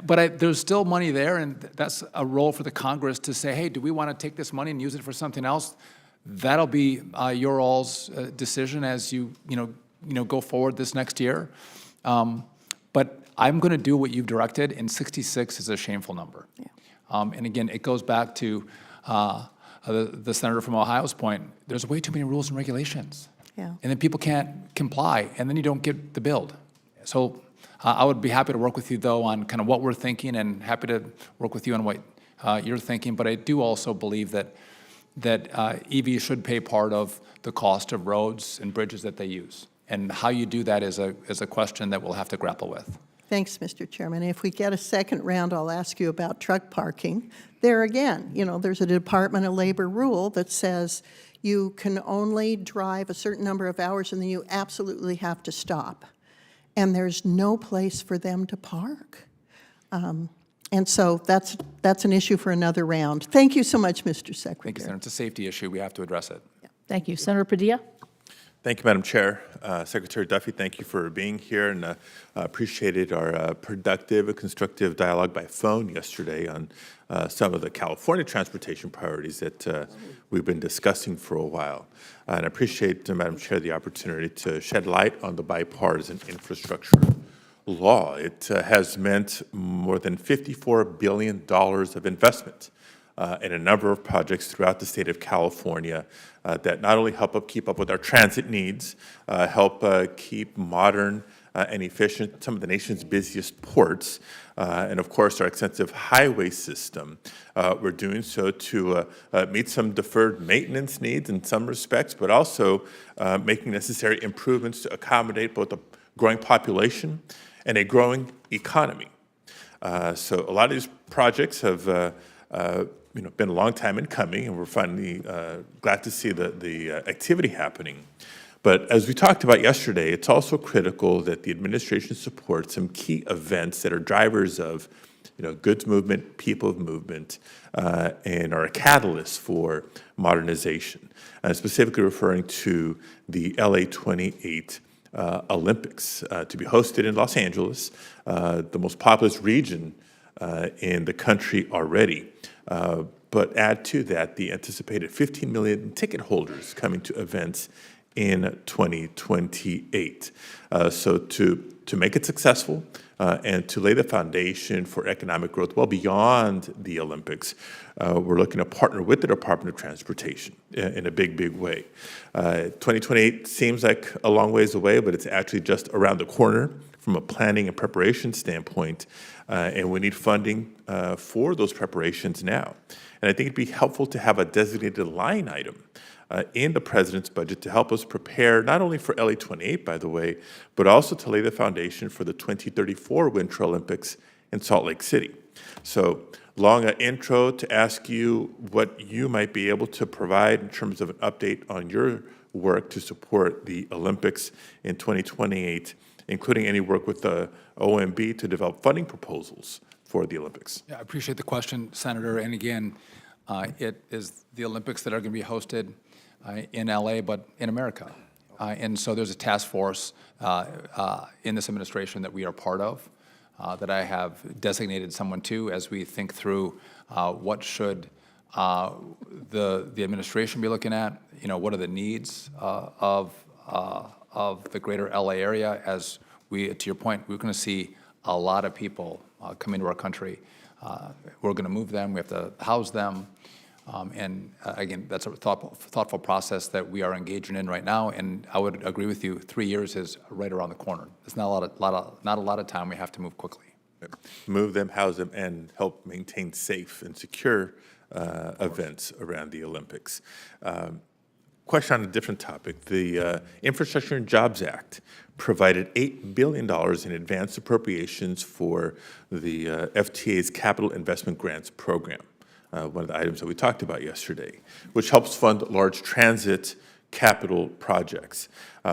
But there's still money there, and that's a role for the Congress to say, hey, do we want to take this money and use it for something else? That'll be your all's decision as you go forward this next year. But I'm going to do what you've directed, and 66 is a shameful number. Yeah. And again, it goes back to the senator from Ohio's point. There's way too many rules and regulations. Yeah. And then people can't comply, and then you don't get the build. So I would be happy to work with you, though, on kind of what we're thinking, and happy to work with you on what you're thinking. But I do also believe that EVs should pay part of the cost of roads and bridges that they use. And how you do that is a question that we'll have to grapple with. Thanks, Mr. Chairman. If we get a second round, I'll ask you about truck parking. There again, there's a Department of Labor rule that says you can only drive a certain number of hours and then you absolutely have to stop. And there's no place for them to park. And so that's an issue for another round. Thank you so much, Mr. Secretary. Thank you, Senator. It's a safety issue. We have to address it. Yeah. Thank you. Senator Padilla? Thank you, Madam Chair. Secretary Duffy, thank you for being here, and appreciated our productive and constructive dialogue by phone yesterday on some of the California transportation priorities that we've been discussing for a while. And I appreciate, Madam Chair, the opportunity to shed light on the bipartisan infrastructure law. It has meant more than $54 billion of investment in a number of projects throughout the state of California that not only help keep up with our transit needs, help keep modern and efficient, some of the nation's busiest ports, and of course our extensive highway system. We're doing so to meet some deferred maintenance needs in some respects, but also making necessary improvements to accommodate both a growing population and a growing economy. So a lot of these projects have been a long time in coming, and we're finally glad to see the activity happening. But as we talked about yesterday, it's also critical that the administration supports some key events that are drivers of goods movement, people movement, and are a catalyst for modernization, specifically referring to the LA 28 Olympics to be hosted in Los Angeles, the most populous region in the country already. But add to that the anticipated 15 million ticket holders coming to events in 2028. So to make it successful and to lay the foundation for economic growth well beyond the Olympics, we're looking to partner with the Department of Transportation in a big, big way. 2028 seems like a long ways away, but it's actually just around the corner from a planning and preparation standpoint, and we need funding for those preparations now. And I think it'd be helpful to have a designated line item in the president's budget to help us prepare not only for LA 28, by the way, but also to lay the foundation for the 2034 Winter Olympics in Salt Lake City. So long intro to ask you what you might be able to provide in terms of an update on your work to support the Olympics in 2028, including any work with the OMB to develop funding proposals for the Olympics. Yeah, I appreciate the question, Senator. And again, it is the Olympics that are going to be hosted in LA, but in America. And so there's a task force in this administration that we are part of, that I have designated someone to as we think through what should the administration be looking at, what are the needs of the greater LA area. As we, to your point, we're going to see a lot of people come into our country. We're going to move them, we have to house them. And again, that's a thoughtful process that we are engaging in right now. And I would agree with you, 3 years is right around the corner. It's not a lot of time. We have to move quickly. Move them, house them, and help maintain safe and secure events around the Olympics. Question on a different topic. The Infrastructure and Jobs Act provided $8 billion in advanced appropriations for the FTA's Capital Investment Grants Program. One of the items that we talked about yesterday, which helps fund large transit capital projects.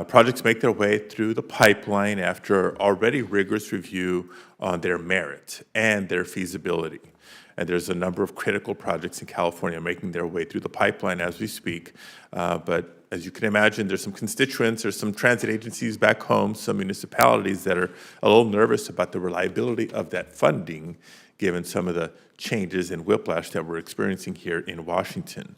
Projects make their way through the pipeline after already rigorous review on their merit and their feasibility. And there's a number of critical projects in California making their way through the pipeline as we speak. But as you can imagine, there's some constituents, there's some transit agencies back home, some municipalities that are a little nervous about the reliability of that funding, given some of the changes and whiplash that we're experiencing here in Washington.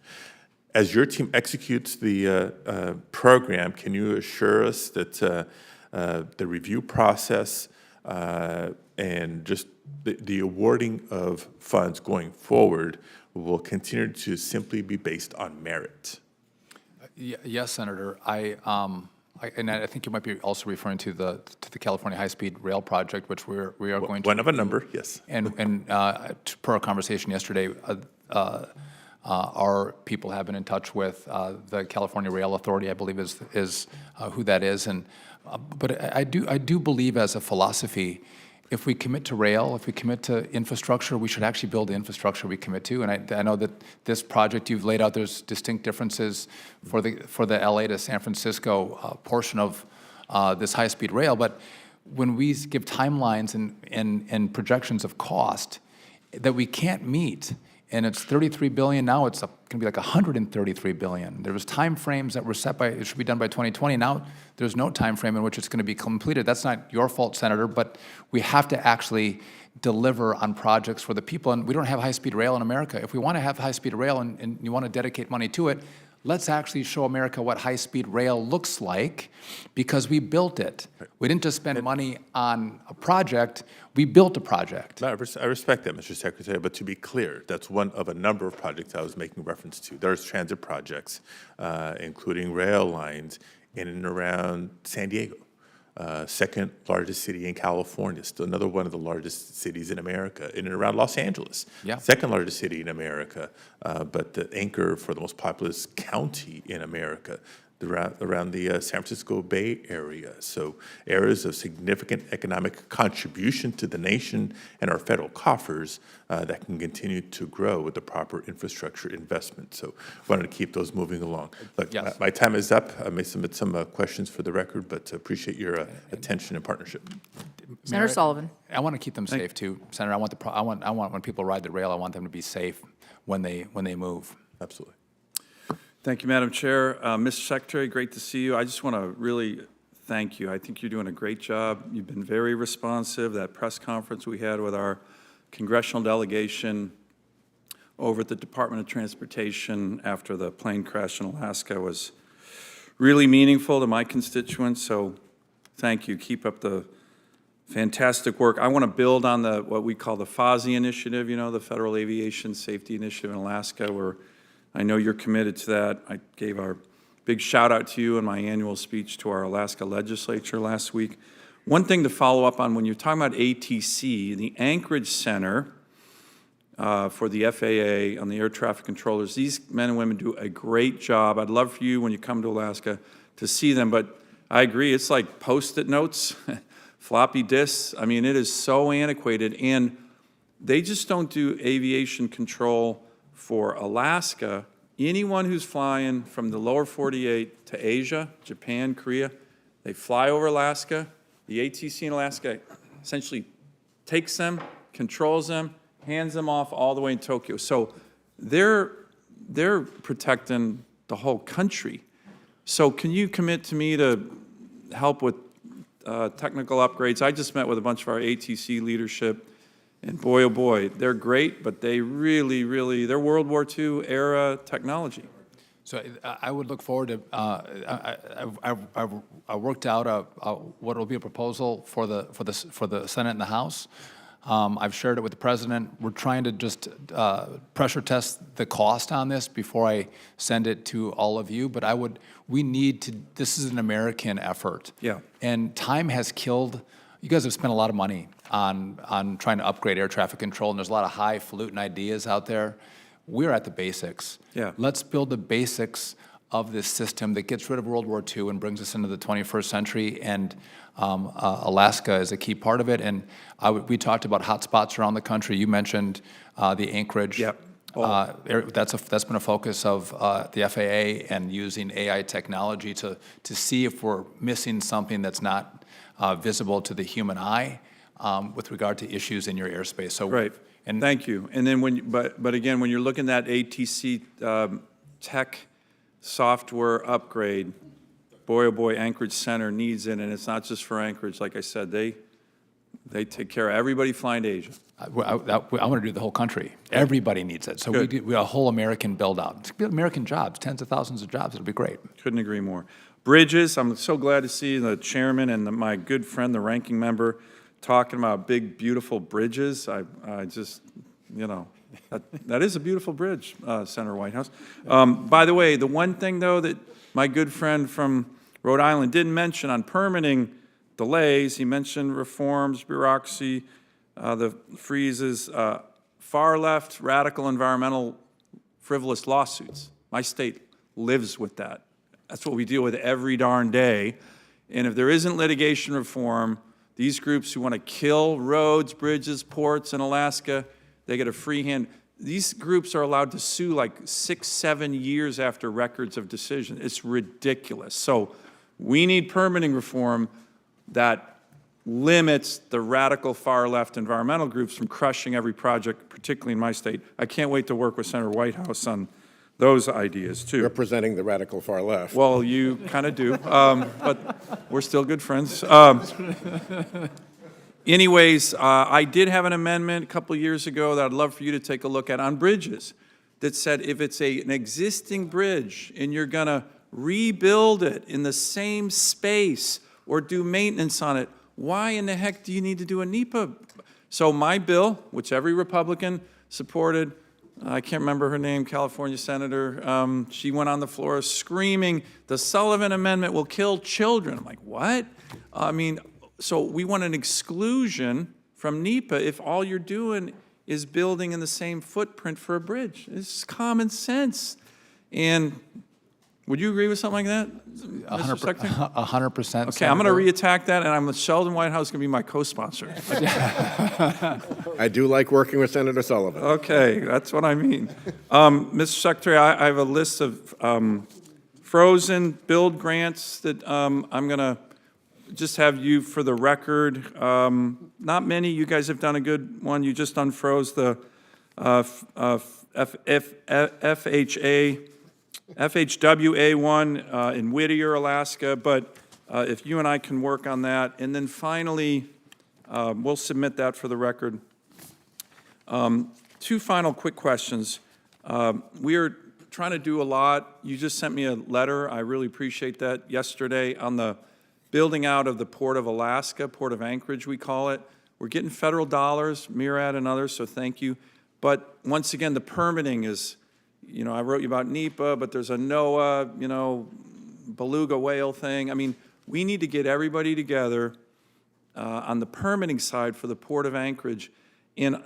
As your team executes the program, can you assure us that the review process and just the awarding of funds going forward will continue to simply be based on merit? Yes, Senator. And I think you might be also referring to the California High-Speed Rail project, which we are going to. One of a number, yes. And per our conversation yesterday, our people have been in touch with the California Rail Authority, I believe is who that is. And but I do believe as a philosophy, if we commit to rail, if we commit to infrastructure, we should actually build the infrastructure we commit to. And I know that this project you've laid out, there's distinct differences for the LA to San Francisco portion of this high-speed rail. But when we give timelines and projections of cost that we can't meet, and it's $33 billion now, it's going to be like $133 billion. There was time frames that were set by, it should be done by 2020. Now there's no time frame in which it's going to be completed. That's not your fault, Senator, but we have to actually deliver on projects for the people. And we don't have high-speed rail in America. If we want to have high-speed rail and you want to dedicate money to it, let's actually show America what high-speed rail looks like, because we built it. We didn't just spend money on a project, we built a project. I respect that, Mr. Secretary, but to be clear, that's one of a number of projects I was making reference to. There's transit projects, including rail lines in and around San Diego, second largest city in California, still another one of the largest cities in America, in and around Los Angeles. Yeah. Second largest city in America, but the anchor for the most populous county in America, around the San Francisco Bay Area. So areas of significant economic contribution to the nation and our federal coffers that can continue to grow with the proper infrastructure investment. So wanted to keep those moving along. Look, Yes. my time is up. I may submit some questions for the record, but appreciate your attention and partnership. Senator Mayor, Sullivan. I want to keep them safe too, Senator. I want when people ride the rail, I want them to be safe when they move. Absolutely. Thank you, Madam Chair. Mr. Secretary, great to see you. I just want to really thank you. I think you're doing a great job. You've been very responsive. That press conference we had with our congressional delegation over at the Department of Transportation after the plane crash in Alaska was really meaningful to my constituents. So thank you. Keep up the fantastic work. I want to build on what we call the FASI initiative, you know, the Federal Aviation Safety Initiative in Alaska, where I know you're committed to that. I gave our big shout out to you in my annual speech to our Alaska legislature last week. One thing to follow up on when you're talking about ATC, the Anchorage Center for the FAA on the air traffic controllers, these men and women do a great job. I'd love for you when you come to Alaska to see them, but I agree, it's like Post-it notes, floppy disks. I mean, it is so antiquated, and they just don't do aviation control for Alaska. Anyone who's flying from the lower 48 to Asia, Japan, Korea, they fly over Alaska. The ATC in Alaska essentially takes them, controls them, hands them off all the way in Tokyo. So they're protecting the whole country. So can you commit to me to help with technical upgrades? I just met with a bunch of our ATC leadership, and boy, oh boy, they're great, but they really, they're World War II era technology. So I would look forward to, I worked out what will be a proposal for the Senate and the House. I've shared it with the President. We're trying to just pressure test the cost on this before I send it to all of you, but we need to, this is an American effort. Yeah. And time has killed, you guys have spent a lot of money on trying to upgrade air traffic control, and there's a lot of highfalutin ideas out there. We're at the basics. Yeah. Let's build the basics of this system that gets rid of World War II and brings us into the 21st century, and Alaska is a key part of it. And we talked about hotspots around the country. You mentioned the Anchorage. Yep. That's been a focus of the FAA, and using AI technology to see if we're missing something that's not visible to the human eye with regard to issues in your airspace. So Right. And thank you. And then but again, when you're looking at ATC tech software upgrade, boy, oh boy, Anchorage Center needs it, and it's not just for Anchorage. Like I said, they take care of everybody flying to Asia. I want to do the whole country. Everybody needs it. So we a whole American build-out. American jobs, tens of thousands of jobs. It'll be great. Couldn't agree more. Bridges, I'm so glad to see the chairman and my good friend, the ranking member, talking about big, beautiful bridges. I just, you know, that is a beautiful bridge, Senator Whitehouse. By the way, the one thing, though, that my good friend from Rhode Island didn't mention on permitting delays, he mentioned reforms, bureaucracy, the freezes, far left, radical, environmental, frivolous lawsuits. My state lives with that. That's what we deal with every darn day. And if there isn't litigation reform, these groups who want to kill roads, bridges, ports in Alaska, they get a free hand. These groups are allowed to sue like 6, 7 years after records of decision. It's ridiculous. So we need permitting reform that limits the radical far-left environmental groups from crushing every project, particularly in my state. I can't wait to work with Senator Whitehouse on those ideas, too. Representing the radical far left. Well, you kind of do, but we're still good friends. Anyways, I did have an amendment a couple of years ago that I'd love for you to take a look at on bridges that said if it's an existing bridge and you're going to rebuild it in the same space or do maintenance on it, why in the heck do you need to do a NEPA? So my bill, which every Republican supported, I can't remember her name, California senator, she went on the floor screaming, the Sullivan Amendment will kill children. I'm like, what? I mean, so we want an exclusion from NEPA if all you're doing is building in the same footprint for a bridge. It's common sense. And would you agree with something like that, Mr. Secretary? 100%. Okay, I'm going to reattack that, and Sheldon Whitehouse is going to be my co-sponsor. I do like working with Senator Sullivan. Okay, that's what I mean. Mr. Secretary, I have a list of frozen build grants that I'm going to just have you for the record. Not many. You guys have done a good one. You just unfroze the FHWA one in Whittier, Alaska, but if you and I can work on that. And then finally, we'll submit that for the record. Two final quick questions. We are trying to do a lot. You just sent me a letter. I really appreciate that yesterday on the building out of the Port of Alaska, Port of Anchorage, we call it. We're getting federal dollars, MIRAD and others, so thank you. But once again, the permitting is, you know, I wrote you about NEPA, but there's a NOAA, you know, beluga whale thing. I mean, we need to get everybody together on the permitting side for the Port of Anchorage and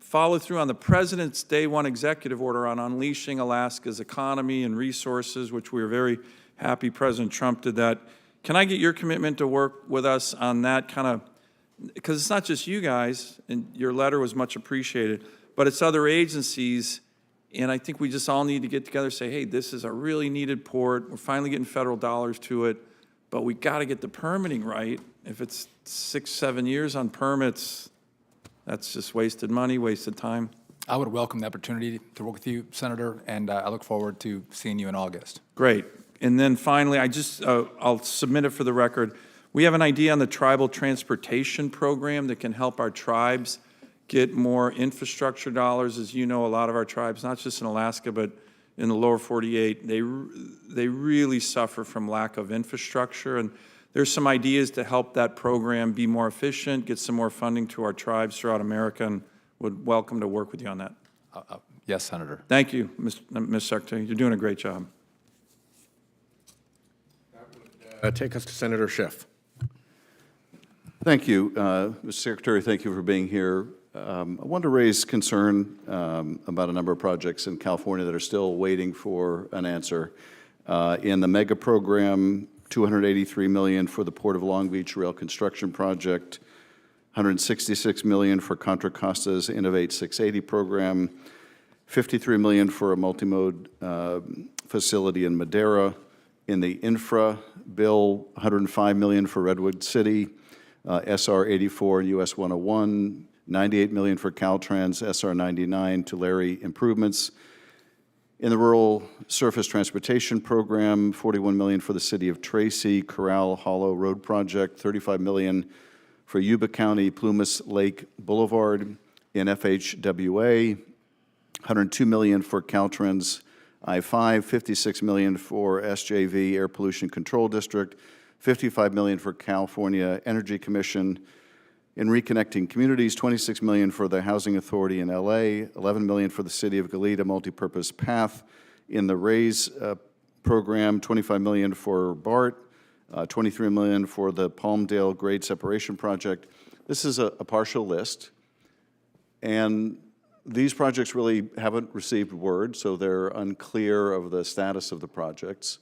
follow through on the President's Day 1 executive order on unleashing Alaska's economy and resources, which we are very happy President Trump did that. Can I get your commitment to work with us on that kind of, because it's not just you guys, and your letter was much appreciated, but it's other agencies, and I think we just all need to get together and say, hey, this is a really needed port. We're finally getting federal dollars to it, but we got to get the permitting right. If it's 6-7 years on permits, that's just wasted money, wasted time. I would welcome the opportunity to work with you, Senator, and I look forward to seeing you in August. Great. And then finally, I'll submit it for the record. We have an idea on the tribal transportation program that can help our tribes get more infrastructure dollars. As you know, a lot of our tribes, not just in Alaska, but in the lower 48, they really suffer from lack of infrastructure. And there's some ideas to help that program be more efficient, get some more funding to our tribes throughout America, and would welcome to work with you on that. Yes, Senator. Thank you, Ms. Secretary. You're doing a great job. Take us to Senator Schiff. Thank you, Mr. Secretary. Thank you for being here. I want to raise concern about a number of projects in California that are still waiting for an answer. In the mega program, $283 million for the Port of Long Beach rail construction project, $166 million for Contra Costa's Innovate 680 program, $53 million for a multimode facility in Madera. In the infra bill, $105 million for Redwood City, SR 84 and US 101, $98 million for Caltrans, SR 99, Tulare improvements. In the rural surface transportation program, $41 million for the city of Tracy, Corral Hollow Road project, $35 million for Yuba County, Plumas Lake Boulevard. In FHWA, $102 million for Caltrans I-5, $56 million for SJV Air Pollution Control District, $55 million for California Energy Commission. In reconnecting communities, $26 million for the Housing Authority in LA, $11 million for the City of Goleta Multipurpose Path. In the RAISE program, $25 million for BART, $23 million for the Palmdale Grade Separation Project. This is a partial list, and these projects really haven't received word, so they're unclear of the status of the projects.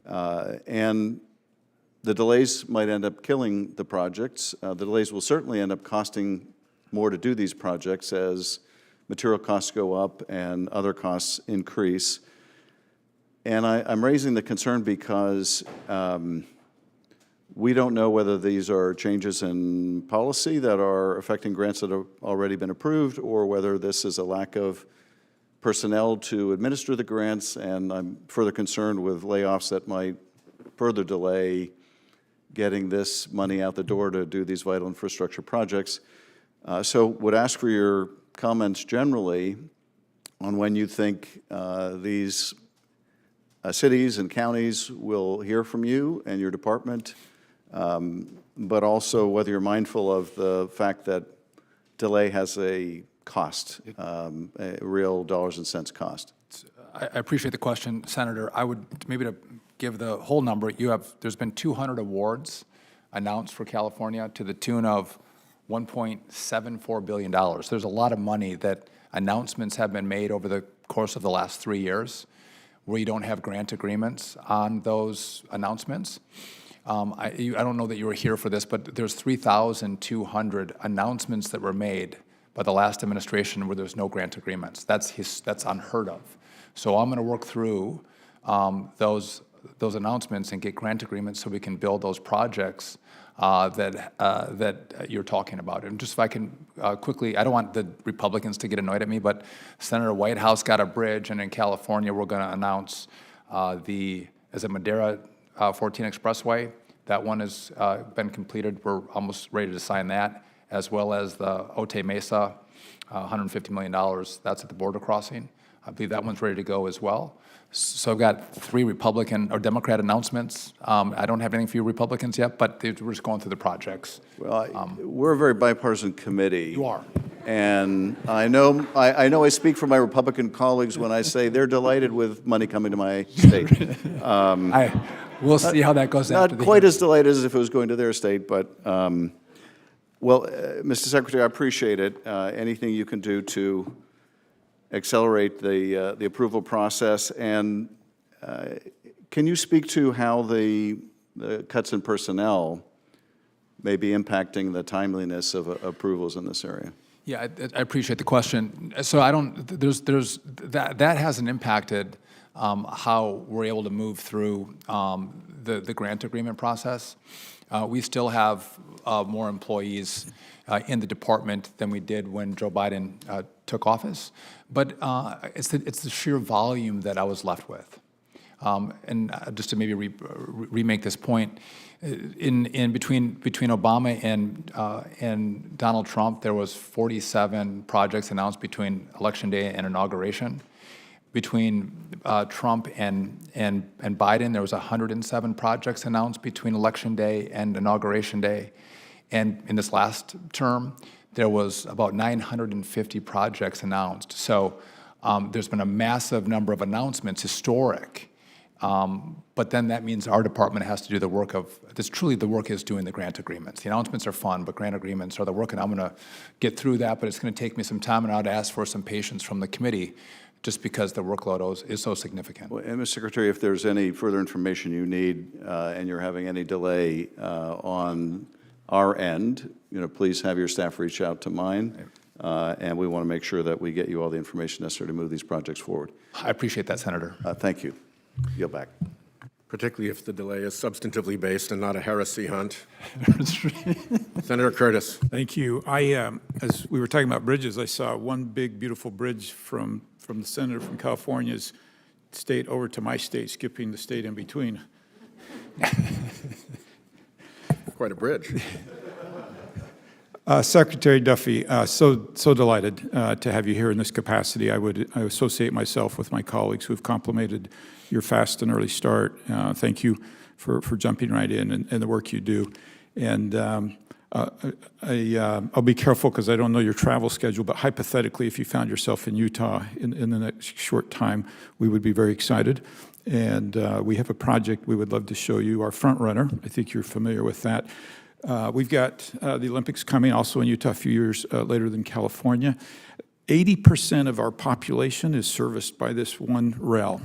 And the delays might end up killing the projects. The delays will certainly end up costing more to do these projects as material costs go up and other costs increase. And I'm raising the concern because we don't know whether these are changes in policy that are affecting grants that have already been approved, or whether this is a lack of personnel to administer the grants, and I'm further concerned with layoffs that might further delay getting this money out the door to do these vital infrastructure projects. So would ask for your comments generally on when you think these cities and counties will hear from you and your department, but also whether you're mindful of the fact that delay has a cost, a real dollars and cents cost. I appreciate the question, Senator. I would, maybe to give the whole number, there's been 200 awards announced for California to the tune of $1.74 billion. There's a lot of money that announcements have been made over the course of the last 3 years where you don't have grant agreements on those announcements. I don't know that you were here for this, but there's 3,200 announcements that were made by the last administration where there's no grant agreements. That's unheard of. So I'm going to work through those announcements and get grant agreements so we can build those projects that you're talking about. And just if I can quickly, I don't want the Republicans to get annoyed at me, but Senator Whitehouse got a bridge, and in California we're going to announce is it Madera 14 Expressway? That one has been completed. We're almost ready to sign that, as well as the Otay Mesa, $150 million. That's at the border crossing. I believe that one's ready to go as well. So I've got 3 Republican or Democrat announcements. I don't have anything for you Republicans yet, but we're just going through the projects. Well, we're a very bipartisan committee. You are. And I know I speak for my Republican colleagues when I say they're delighted with money coming to my state. We'll see how that goes after Not the quite hearing. as delighted as if it was going to their state, but, Mr. Secretary, I appreciate it. Anything you can do to accelerate the approval process, and can you speak to how the cuts in personnel may be impacting the timeliness of approvals in this area? Yeah, I appreciate the question. So I don't. That hasn't impacted how we're able to move through the grant agreement process. We still have more employees in the department than we did when Joe Biden took office, but it's the sheer volume that I was left with. And just to maybe remake this point, in between Obama and Donald Trump, there was 47 projects announced between Election Day and inauguration. Between Trump and Biden, there was 107 projects announced between Election Day and Inauguration Day. And in this last term, there was about 950 projects announced. So there's been a massive number of announcements, historic. But then that means our department has to do the work of, the work is doing the grant agreements. The announcements are fun, but grant agreements are the work, and I'm going to get through that, but it's going to take me some time, and I'd ask for some patience from the committee just because the workload is so significant. Well, and Mr. Secretary, if there's any further information you need and you're having any delay on our end, please have your staff reach out to mine, and we want to make sure that we get you all the information necessary to move these projects forward. I appreciate that, Senator. Thank you. Yield back. Particularly if the delay is substantively based and not a heresy hunt. Senator Curtis. Thank you. As we were talking about bridges, I saw one big, beautiful bridge from the senator from California's state over to my state, skipping the state in between. Quite a bridge. Secretary Duffy, so delighted to have you here in this capacity. I associate myself with my colleagues who have complimented your fast and early start. Thank you for jumping right in and the work you do. And I'll be careful because I don't know your travel schedule, but hypothetically, if you found yourself in Utah in the next short time, we would be very excited. And we have a project we would love to show you, our front runner. I think you're familiar with that. We've got the Olympics coming also in Utah a few years later than California. 80% of our population is serviced by this one rail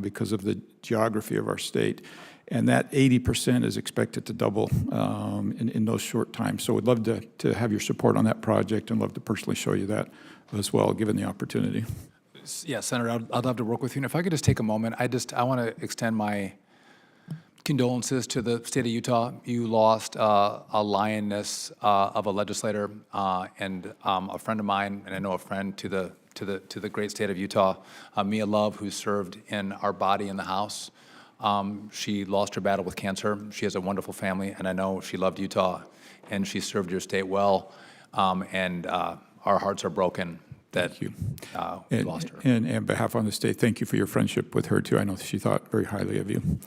because of the geography of our state. And that 80% is expected to double in those short times. So we'd love to have your support on that project and love to personally show you that as well, given the opportunity. Yeah, Senator, I'd love to work with you. And if I could just take a moment, I want to extend my condolences to the state of Utah. You lost a lioness of a legislator and a friend of mine, and I know a friend to the great state of Utah, Mia Love, who served in our body in the House. She lost her battle with cancer. She has a wonderful family, and I know she loved Utah, and she served your state well. And our hearts are broken that we lost her. And on behalf of the state, thank you for your friendship with her, too. I know she thought very highly of you.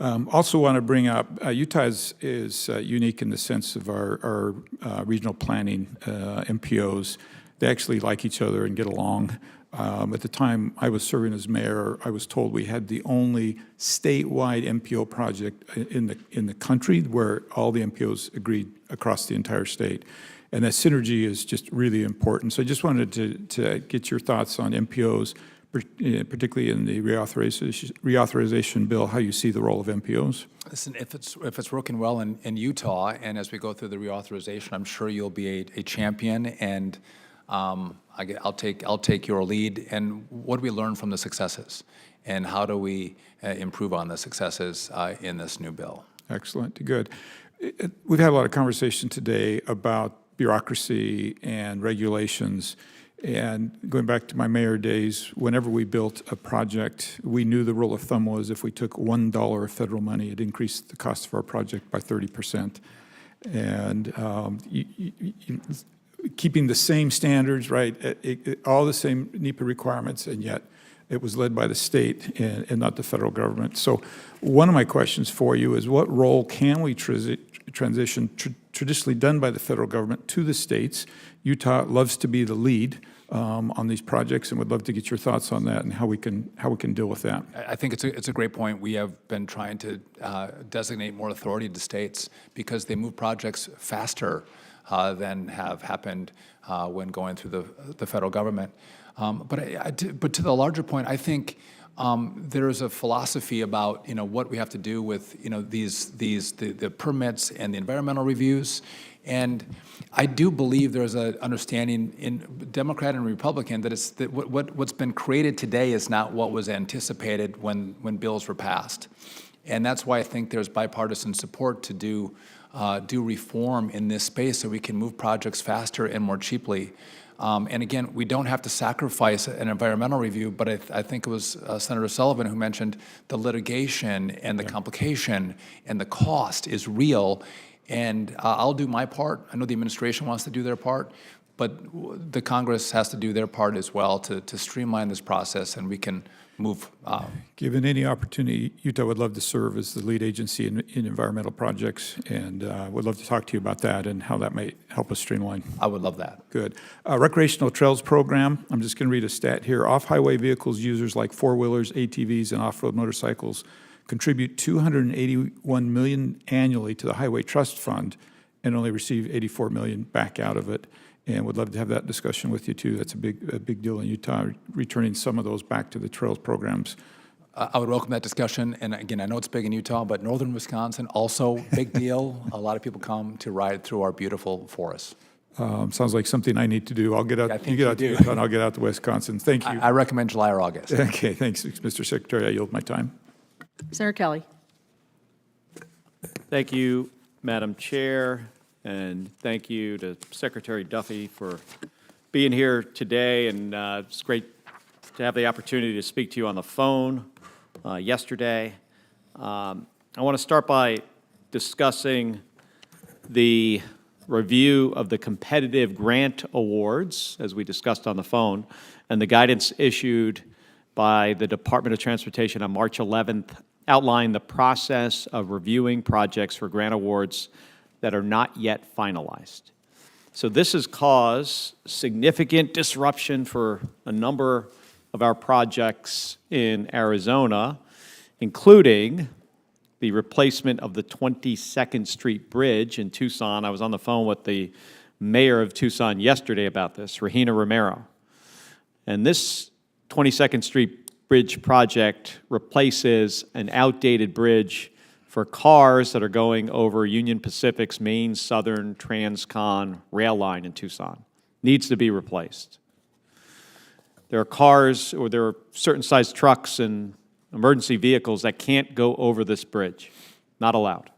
Also want to bring up, Utah is unique in the sense of our regional planning MPOs. They actually like each other and get along. At the time I was serving as mayor, I was told we had the only statewide MPO project in the country where all the MPOs agreed across the entire state. And that synergy is just really important. So I just wanted to get your thoughts on MPOs, particularly in the reauthorization bill, how you see the role of MPOs. Listen, if it's working well in Utah, and as we go through the reauthorization, I'm sure you'll be a champion, and I'll take your lead. And what do we learn from the successes, and how do we improve on the successes in this new bill? Excellent, good. We've had a lot of conversation today about bureaucracy and regulations. And going back to my mayor days, whenever we built a project, we knew the rule of thumb was if we took $1 of federal money, it increased the cost of our project by 30%. And keeping the same standards, right, all the same NEPA requirements, and yet it was led by the state and not the federal government. So one of my questions for you is, what role can we transition traditionally done by the federal government to the states? Utah loves to be the lead on these projects, and would love to get your thoughts on that and how we can deal with that. I think it's a great point. We have been trying to designate more authority to states because they move projects faster than have happened when going through the federal government. But to the larger point, I think there is a philosophy about what we have to do with the permits and the environmental reviews, and I do believe there's an understanding in Democrat and Republican that what's been created today is not what was anticipated when bills were passed, and that's why I think there's bipartisan support to do reform in this space so we can move projects faster and more cheaply. And again, we don't have to sacrifice an environmental review, but I think it was Senator Sullivan who mentioned the litigation and the complication and the cost is real. And I'll do my part. I know the administration wants to do their part, but the Congress has to do their part as well to streamline this process, and we can move. Given any opportunity, Utah would love to serve as the lead agency in environmental projects, and would love to talk to you about that and how that may help us streamline. I would love that. Good. Recreational Trails Program, I'm just going to read a stat here. Off-highway vehicles users like four-wheelers, ATVs, and off-road motorcycles contribute $281 million annually to the Highway Trust Fund and only receive $84 million back out of it. And would love to have that discussion with you, too. That's a big deal in Utah, returning some of those back to the trails programs. I would welcome that discussion. And again, I know it's big in Utah, but northern Wisconsin, also big deal. A lot of people come to ride through our beautiful forests. Sounds like something I need to do. I'll get out. I think you get out to Utah, and I'll get out to Wisconsin. Thank you. I recommend July or August. Okay, thanks, Mr. Secretary. I yield my time. Senator Kelly. Thank you, Madam Chair, and thank you to Secretary Duffy for being here today. And it's great to have the opportunity to speak to you on the phone yesterday. I want to start by discussing the review of the competitive grant awards, as we discussed on the phone, and the guidance issued by the Department of Transportation on March 11th outlined the process of reviewing projects for grant awards that are not yet finalized. So this has caused significant disruption for a number of our projects in Arizona, including the replacement of the 22nd Street Bridge in Tucson. I was on the phone with the mayor of Tucson yesterday about this, Regina Romero. And this 22nd Street Bridge project replaces an outdated bridge for cars that are going over Union Pacific's main Southern Transcon rail line in Tucson. Needs to be replaced. There are cars, or there are certain size trucks and emergency vehicles that can't go over this bridge. Not allowed.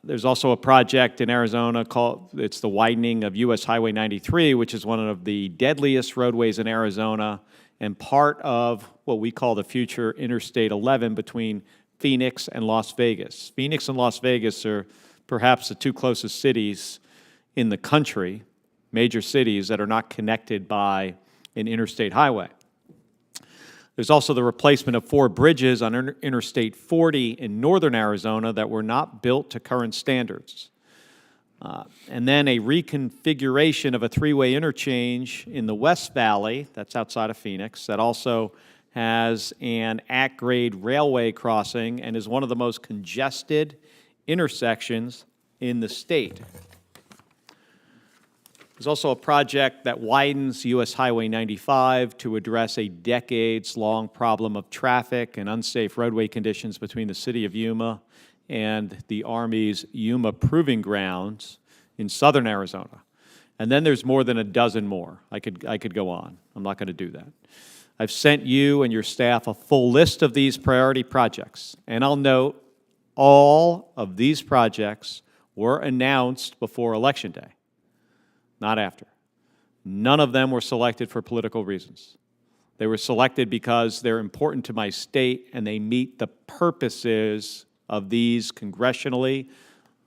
There's also a project in Arizona called, it's the widening of US Highway 93, which is one of the deadliest roadways in Arizona and part of what we call the future Interstate 11 between Phoenix and Las Vegas. Phoenix and Las Vegas are perhaps the two closest cities in the country, major cities that are not connected by an interstate highway. There's also the replacement of 4 bridges on Interstate 40 in northern Arizona that were not built to current standards. And then a reconfiguration of a three-way interchange in the West Valley, that's outside of Phoenix, that also has an at-grade railway crossing and is one of the most congested intersections in the state. There's also a project that widens U.S. Highway 95 to address a decades-long problem of traffic and unsafe roadway conditions between the city of Yuma and the Army's Yuma Proving Grounds in southern Arizona. And then there's more than a dozen more. I could go on. I'm not going to do that. I've sent you and your staff a full list of these priority projects. And I'll note, all of these projects were announced before Election Day, not after. None of them were selected for political reasons. They were selected because they're important to my state and they meet the purposes of these congressionally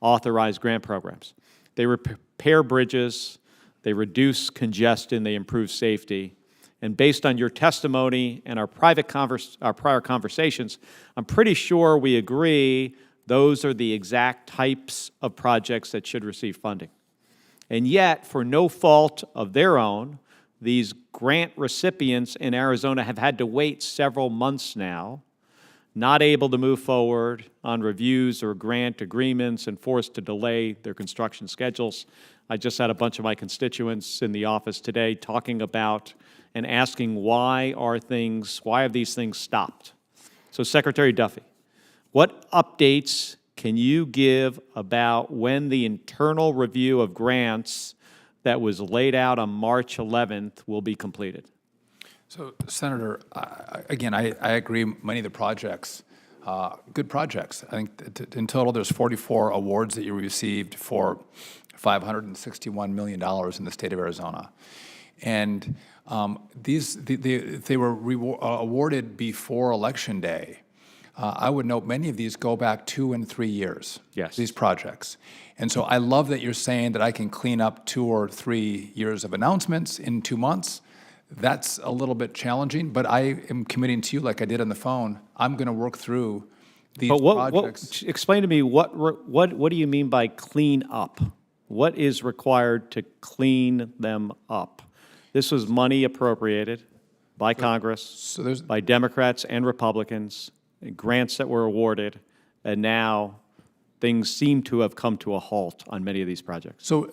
authorized grant programs. They repair bridges, they reduce congestion, they improve safety. And based on your testimony and our prior conversations, I'm pretty sure we agree those are the exact types of projects that should receive funding. And yet, for no fault of their own, these grant recipients in Arizona have had to wait several months now, not able to move forward on reviews or grant agreements and forced to delay their construction schedules. I just had a bunch of my constituents in the office today talking about and asking why have these things stopped? So Secretary Duffy, what updates can you give about when the internal review of grants that was laid out on March 11th will be completed? So, Senator, again, I agree many of the projects, good projects. I think in total there's 44 awards that you received for $561 million in the state of Arizona. And they were awarded before Election Day. I would note many of these go back 2 and 3 years, yes, these projects. And so I love that you're saying that I can clean up 2 or 3 years of announcements in 2 months. That's a little bit challenging, but I am committing to you, like I did on the phone, I'm going to work through these projects. Explain to me, what do you mean by clean up? What is required to clean them up? This was money appropriated by Congress, by Democrats and Republicans, grants that were awarded, and now things seem to have come to a halt on many of these projects. So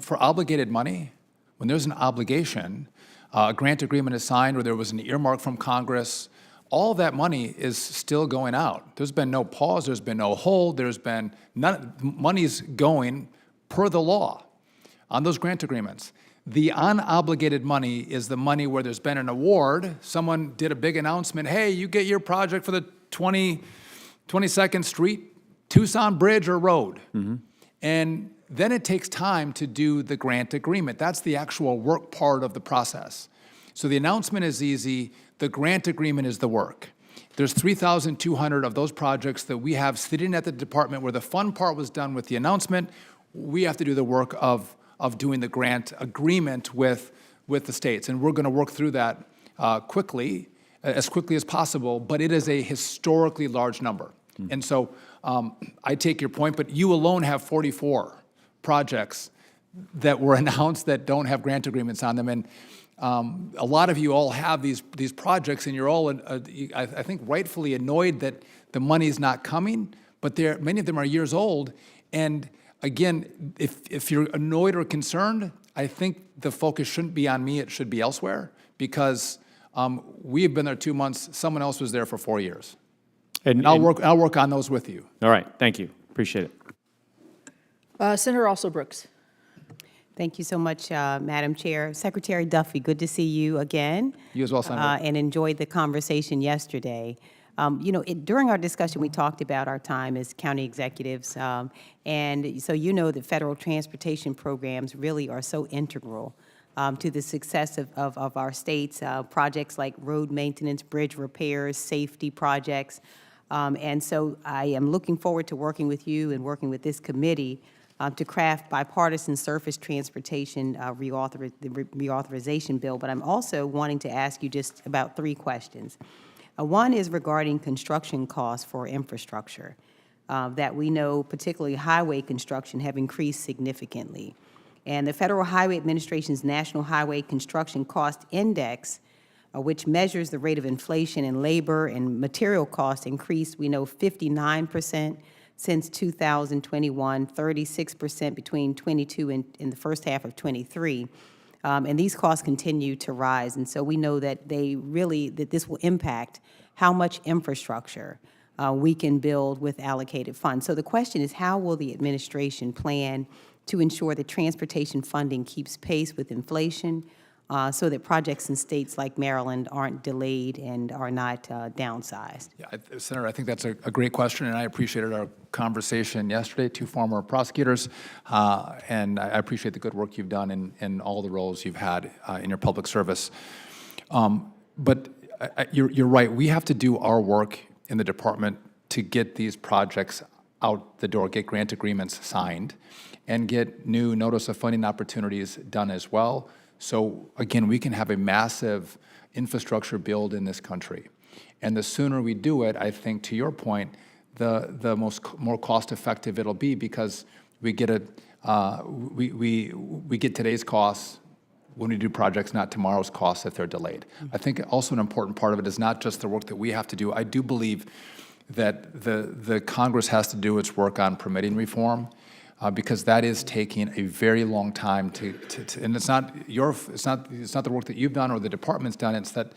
for obligated money, when there's an obligation, a grant agreement is signed or there was an earmark from Congress, all that money is still going out. There's been no pause, there's been no hold, there's been none, money's going per the law on those grant agreements. The unobligated money is the money where there's been an award, someone did a big announcement, hey, you get your project for the 22nd Street, Tucson Bridge or Road. Mm-hmm. And then it takes time to do the grant agreement. That's the actual work part of the process. So the announcement is easy, the grant agreement is the work. There's 3,200 of those projects that we have sitting at the department where the fun part was done with the announcement. We have to do the work of doing the grant agreement with the states. And we're going to work through that quickly, as quickly as possible, but it is a historically large number. Mm-hmm. And so I take your point, but you alone have 44 projects that were announced that don't have grant agreements on them. And a lot of you all have these projects, and you're all, I think, rightfully annoyed that the money's not coming, but many of them are years old. And again, if you're annoyed or concerned, I think the focus shouldn't be on me, it should be elsewhere, because we've been there 2 months, someone else was there for 4 years. And I'll work on those with you. All right, thank you, appreciate it. Senator Also Brooks. Thank you so much, Madam Chair. Secretary Duffy, good to see you again. You as well, Senator. And enjoyed the conversation yesterday. During our discussion, we talked about our time as county executives, and so you know that federal transportation programs really are so integral to the success of our states. Projects like road maintenance, bridge repairs, safety projects. And so I am looking forward to working with you and working with this committee to craft bipartisan surface transportation reauthorization bill. But I'm also wanting to ask you just about 3 questions. One is regarding construction costs for infrastructure. that we know, particularly highway construction, have increased significantly. And the Federal Highway Administration's National Highway Construction Cost Index, which measures the rate of inflation in labor and material costs, increased, we know, 59% since 2021, 36% between 22 and in the first half of 23. And these costs continue to rise. And so we know that that this will impact how much infrastructure we can build with allocated funds. So the question is, how will the administration plan to ensure that transportation funding keeps pace with inflation, so that projects in states like Maryland aren't delayed and are not downsized? Yeah, Senator, I think that's a great question, and I appreciated our conversation yesterday, two former prosecutors, and I appreciate the good work you've done in all the roles you've had in your public service. But you're right, we have to do our work in the department to get these projects out the door, get grant agreements signed, and get new notice of funding opportunities done as well. So again, we can have a massive infrastructure build in this country. And the sooner we do it, I think, to your point, the more cost effective it'll be, because we get we get today's costs when we do projects, not tomorrow's costs if they're delayed. I think also an important part of it is not just the work that we have to do. I do believe that the Congress has to do its work on permitting reform, because that is taking a very long time and it's not the work that you've done or the department's done. It's that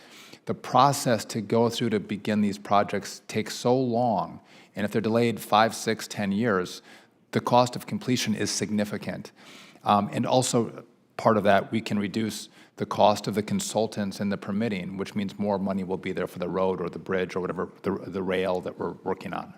the process to go through to begin these projects takes so long, and if they're delayed 5, 6, 10 years, the cost of completion is significant. And also part of that, we can reduce the cost of the consultants and the permitting, which means more money will be there for the road or the bridge or whatever, the rail that we're working on.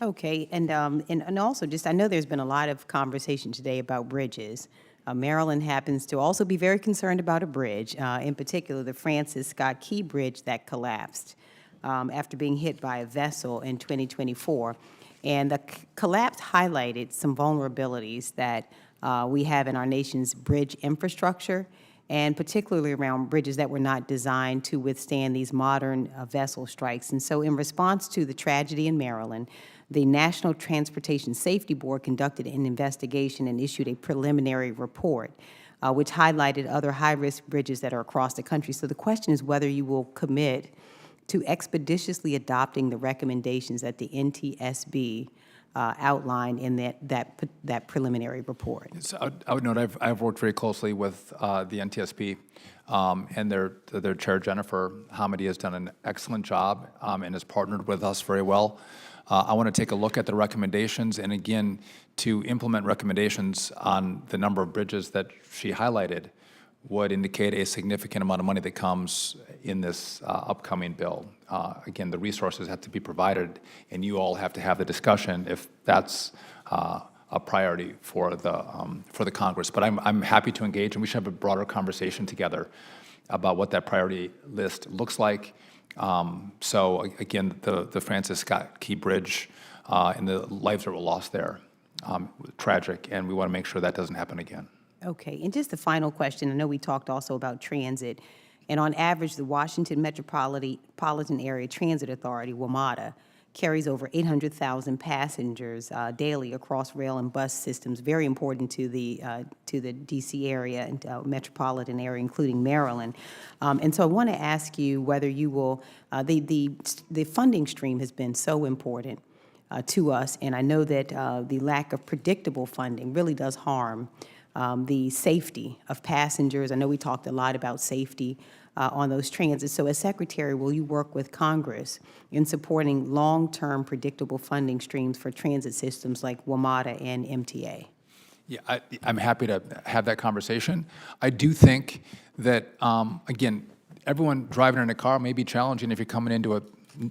Okay, and also just, I know there's been a lot of conversation today about bridges. Maryland happens to also be very concerned about a bridge, in particular the Francis Scott Key Bridge that collapsed after being hit by a vessel in 2024. And the collapse highlighted some vulnerabilities that we have in our nation's bridge infrastructure, and particularly around bridges that were not designed to withstand these modern vessel strikes. And so in response to the tragedy in Maryland, the National Transportation Safety Board conducted an investigation and issued a preliminary report, which highlighted other high-risk bridges that are across the country. So the question is whether you will commit to expeditiously adopting the recommendations that the NTSB outlined in that preliminary report. So I would note I've worked very closely with the NTSB, and their chair, Jennifer Hamady, has done an excellent job and has partnered with us very well. I want to take a look at the recommendations, and again, to implement recommendations on the number of bridges that she highlighted would indicate a significant amount of money that comes in this upcoming bill. Again, the resources have to be provided, and you all have to have the discussion if that's a priority for the Congress. But I'm happy to engage, and we should have a broader conversation together about what that priority list looks like. So again, the Francis Scott Key Bridge and the lives that were lost there, tragic, and we want to make sure that doesn't happen again. Okay, and just the final question. I know we talked also about transit, and on average, the Washington Metropolitan Area Transit Authority, WMATA, carries over 800,000 passengers daily across rail and bus systems, very important to the D.C. area and metropolitan area, including Maryland. And so I want to ask you whether you will, the funding stream has been so important to us, and I know that the lack of predictable funding really does harm the safety of passengers. I know we talked a lot about safety on those transits. So as Secretary, will you work with Congress in supporting long-term predictable funding streams for transit systems like WMATA and MTA? Yeah, I'm happy to have that conversation. I do think that, again, everyone driving in a car may be challenging if you're coming into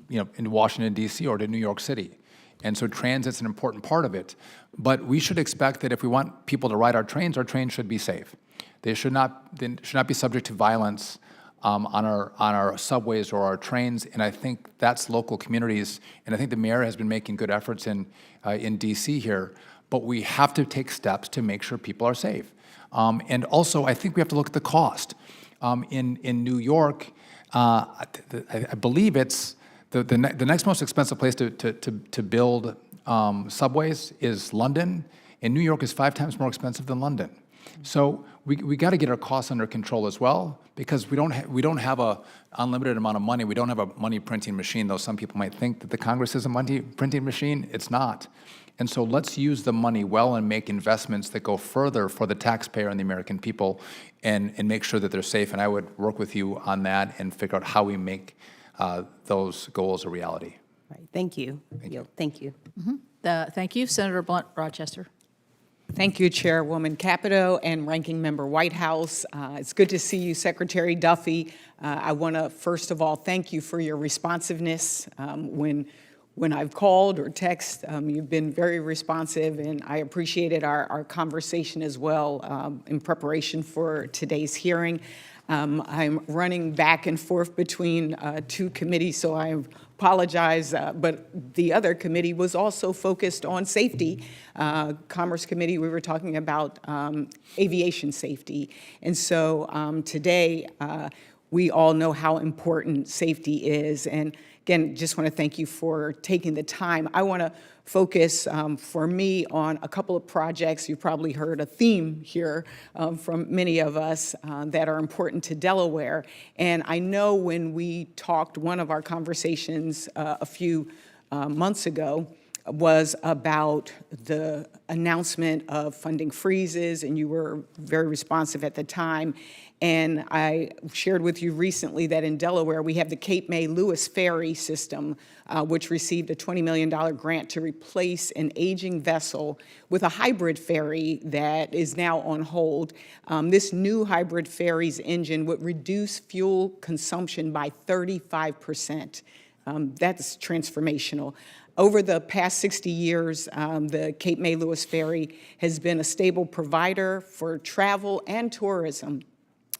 into Washington, D.C. or to New York City. And so transit's an important part of it. But we should expect that if we want people to ride our trains should be safe. They should not be subject to violence on our subways or our trains. And I think that's local communities. And I think the mayor has been making good efforts in D.C. here. But we have to take steps to make sure people are safe. And also, I think we have to look at the cost. In New York, I believe it's the next most expensive place to build subways is London, and New York is 5 times more expensive than London. So we got to get our costs under control as well, because we don't have a unlimited amount of money. We don't have a money printing machine, though some people might think that the Congress is a money printing machine. It's not. And so let's use the money well and make investments that go further for the taxpayer and the American people, and make sure that they're safe. And I would work with you on that and figure out how we make those goals a reality. Right, thank you. Thank you. Thank you. Senator Blunt Rochester. Thank you, Chairwoman Capito and Ranking Member Whitehouse. It's good to see you, Secretary Duffy. I want to, first of all, thank you for your responsiveness. When I've called or texted, you've been very responsive, and I appreciated our conversation as well in preparation for today's hearing. I'm running back and forth between 2 committees, so I apologize, but the other committee was also focused on safety. Commerce Committee, we were talking about aviation safety. And so today, we all know how important safety is. And again, just want to thank you for taking the time. I want to focus for me on a couple of projects. You probably heard a theme here from many of us that are important to Delaware. And I know when we talked, one of our conversations a few months ago was about the announcement of funding freezes, and you were very responsive at the time. And I shared with you recently that in Delaware, we have the Cape May Lewis Ferry system, which received a $20 million grant to replace an aging vessel with a hybrid ferry that is now on hold. This new hybrid ferry's engine would reduce fuel consumption by 35%. That's transformational. Over the past 60 years, the Cape May Lewis Ferry has been a stable provider for travel and tourism.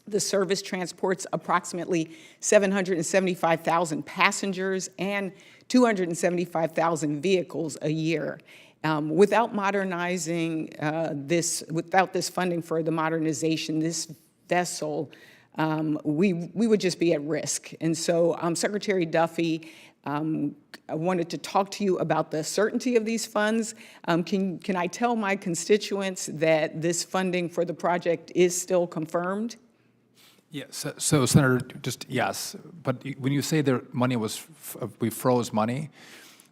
The service transports approximately 775,000 passengers and 275,000 vehicles a year. Without modernizing without this funding for the modernization, this vessel, we would just be at risk. And so, Secretary Duffy, I wanted to talk to you about the certainty of these funds. Can I tell my constituents that this funding for the project is still confirmed? Yes, so Senator, just yes, but when you say the money was, we froze money,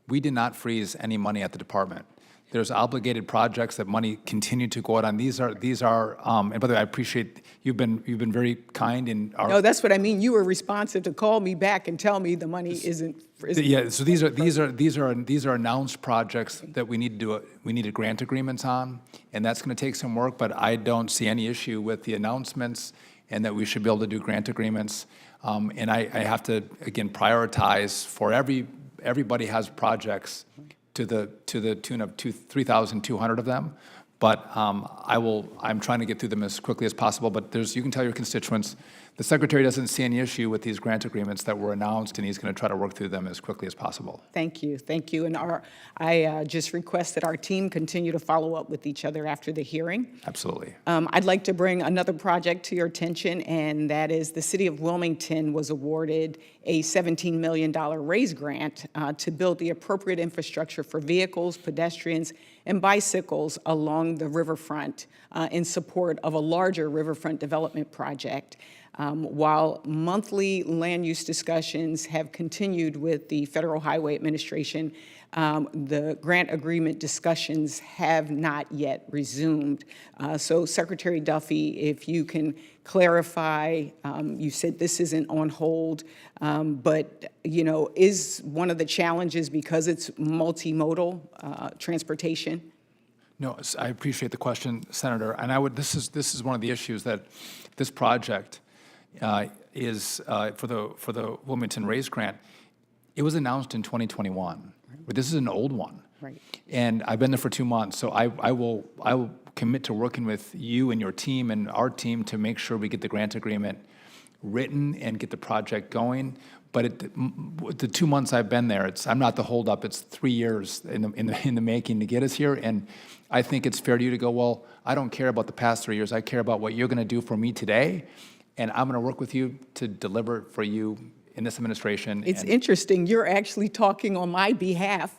we did not freeze any money at the department. There's obligated projects that money continued to go out on. These are, and by the way, I appreciate you've been very kind in our. No, that's what I mean. You were responsive to call me back and tell me the money isn't. Yeah, so these are announced projects that we need to do. We needed grant agreements on, and that's going to take some work. But I don't see any issue with the announcements, and that we should be able to do grant agreements. And I have to, again, prioritize for everybody has projects to the tune of 3,200 of them. But I'm trying to get through them as quickly as possible. But you can tell your constituents, the Secretary doesn't see any issue with these grant agreements that were announced, and he's going to try to work through them as quickly as possible. Thank you. And I just request that our team continue to follow up with each other after the hearing. Absolutely. I'd like to bring another project to your attention, and that is the City of Wilmington was awarded a $17 million RAISE grant to build the appropriate infrastructure for vehicles, pedestrians, and bicycles along the riverfront in support of a larger riverfront development project. While monthly land use discussions have continued with the Federal Highway Administration, the grant agreement discussions have not yet resumed. So Secretary Duffy, if you can clarify, you said this isn't on hold, but is one of the challenges because it's multimodal transportation? No, I appreciate the question, Senator. And this is one of the issues that this project is for the Wilmington RAISE grant. It was announced in 2021, but this is an old one. Right. And I've been there for 2 months, so I will commit to working with you and your team and our team to make sure we get the grant agreement written and get the project going. But the 2 months I've been there, I'm not the holdup. It's 3 years in the making to get us here. And I think it's fair to you to go, well, I don't care about the past 3 years. I care about what you're going to do for me today, and I'm going to work with you to deliver it for you in this administration. It's and interesting, you're actually talking on my behalf,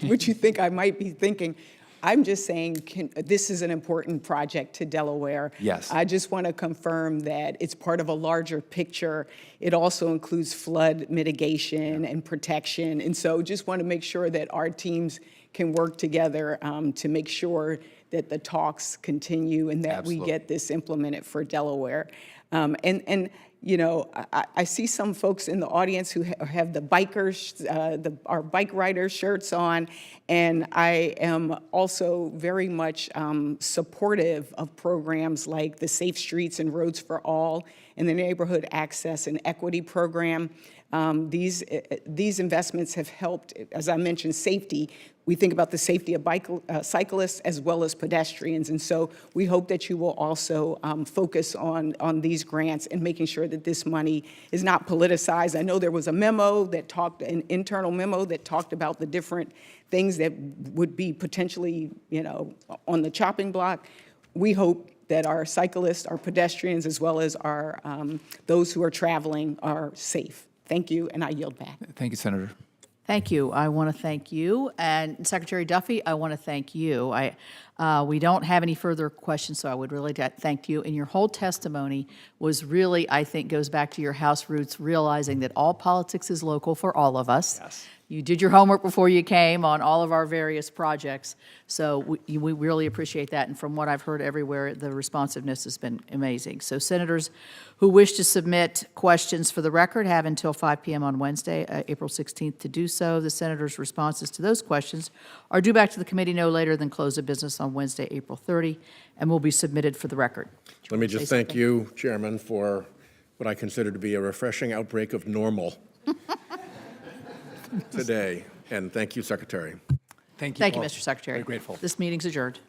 which you think I might be thinking. I'm just saying, this is an important project to Delaware. Yes. I just want to confirm that it's part of a larger picture. It also includes flood mitigation and protection. And so just want to make sure that our teams can work together to make sure that the talks continue and that Absolutely. we get this implemented for Delaware. And you know, I see some folks in the audience who have the bikers, our bike rider shirts on, and I am also very much supportive of programs like the Safe Streets and Roads for All and the Neighborhood Access and Equity Program. These investments have helped, as I mentioned, safety. We think about the safety of cyclists as well as pedestrians. And so we hope that you will also focus on these grants and making sure that this money is not politicized. I know there was a memo that talked, an internal memo that talked about the different things that would be potentially, you know, on the chopping block. We hope that our cyclists, our pedestrians, as well as our those who are traveling are safe. Thank you, and I yield back. Thank you, Senator. Thank you. I want to thank you. And Secretary Duffy, I want to thank you. We don't have any further questions, so I would really thank you. And your whole testimony was really, I think, goes back to your House roots, realizing that all politics is local for all of us. Yes. You did your homework before you came on all of our various projects, so we really appreciate that. And from what I've heard everywhere, the responsiveness has been amazing. So senators who wish to submit questions for the record have until 5 p.m. on Wednesday, April 16th to do so. The senators' responses to those questions are due back to the committee no later than close of business on Wednesday, April 30, and will be submitted for the record. Let me just thank you, Chairman, for what I consider to be a refreshing outbreak of normal today. And thank you, Secretary. Thank you. Thank you, all. Mr. Secretary. Very grateful. This meeting's adjourned.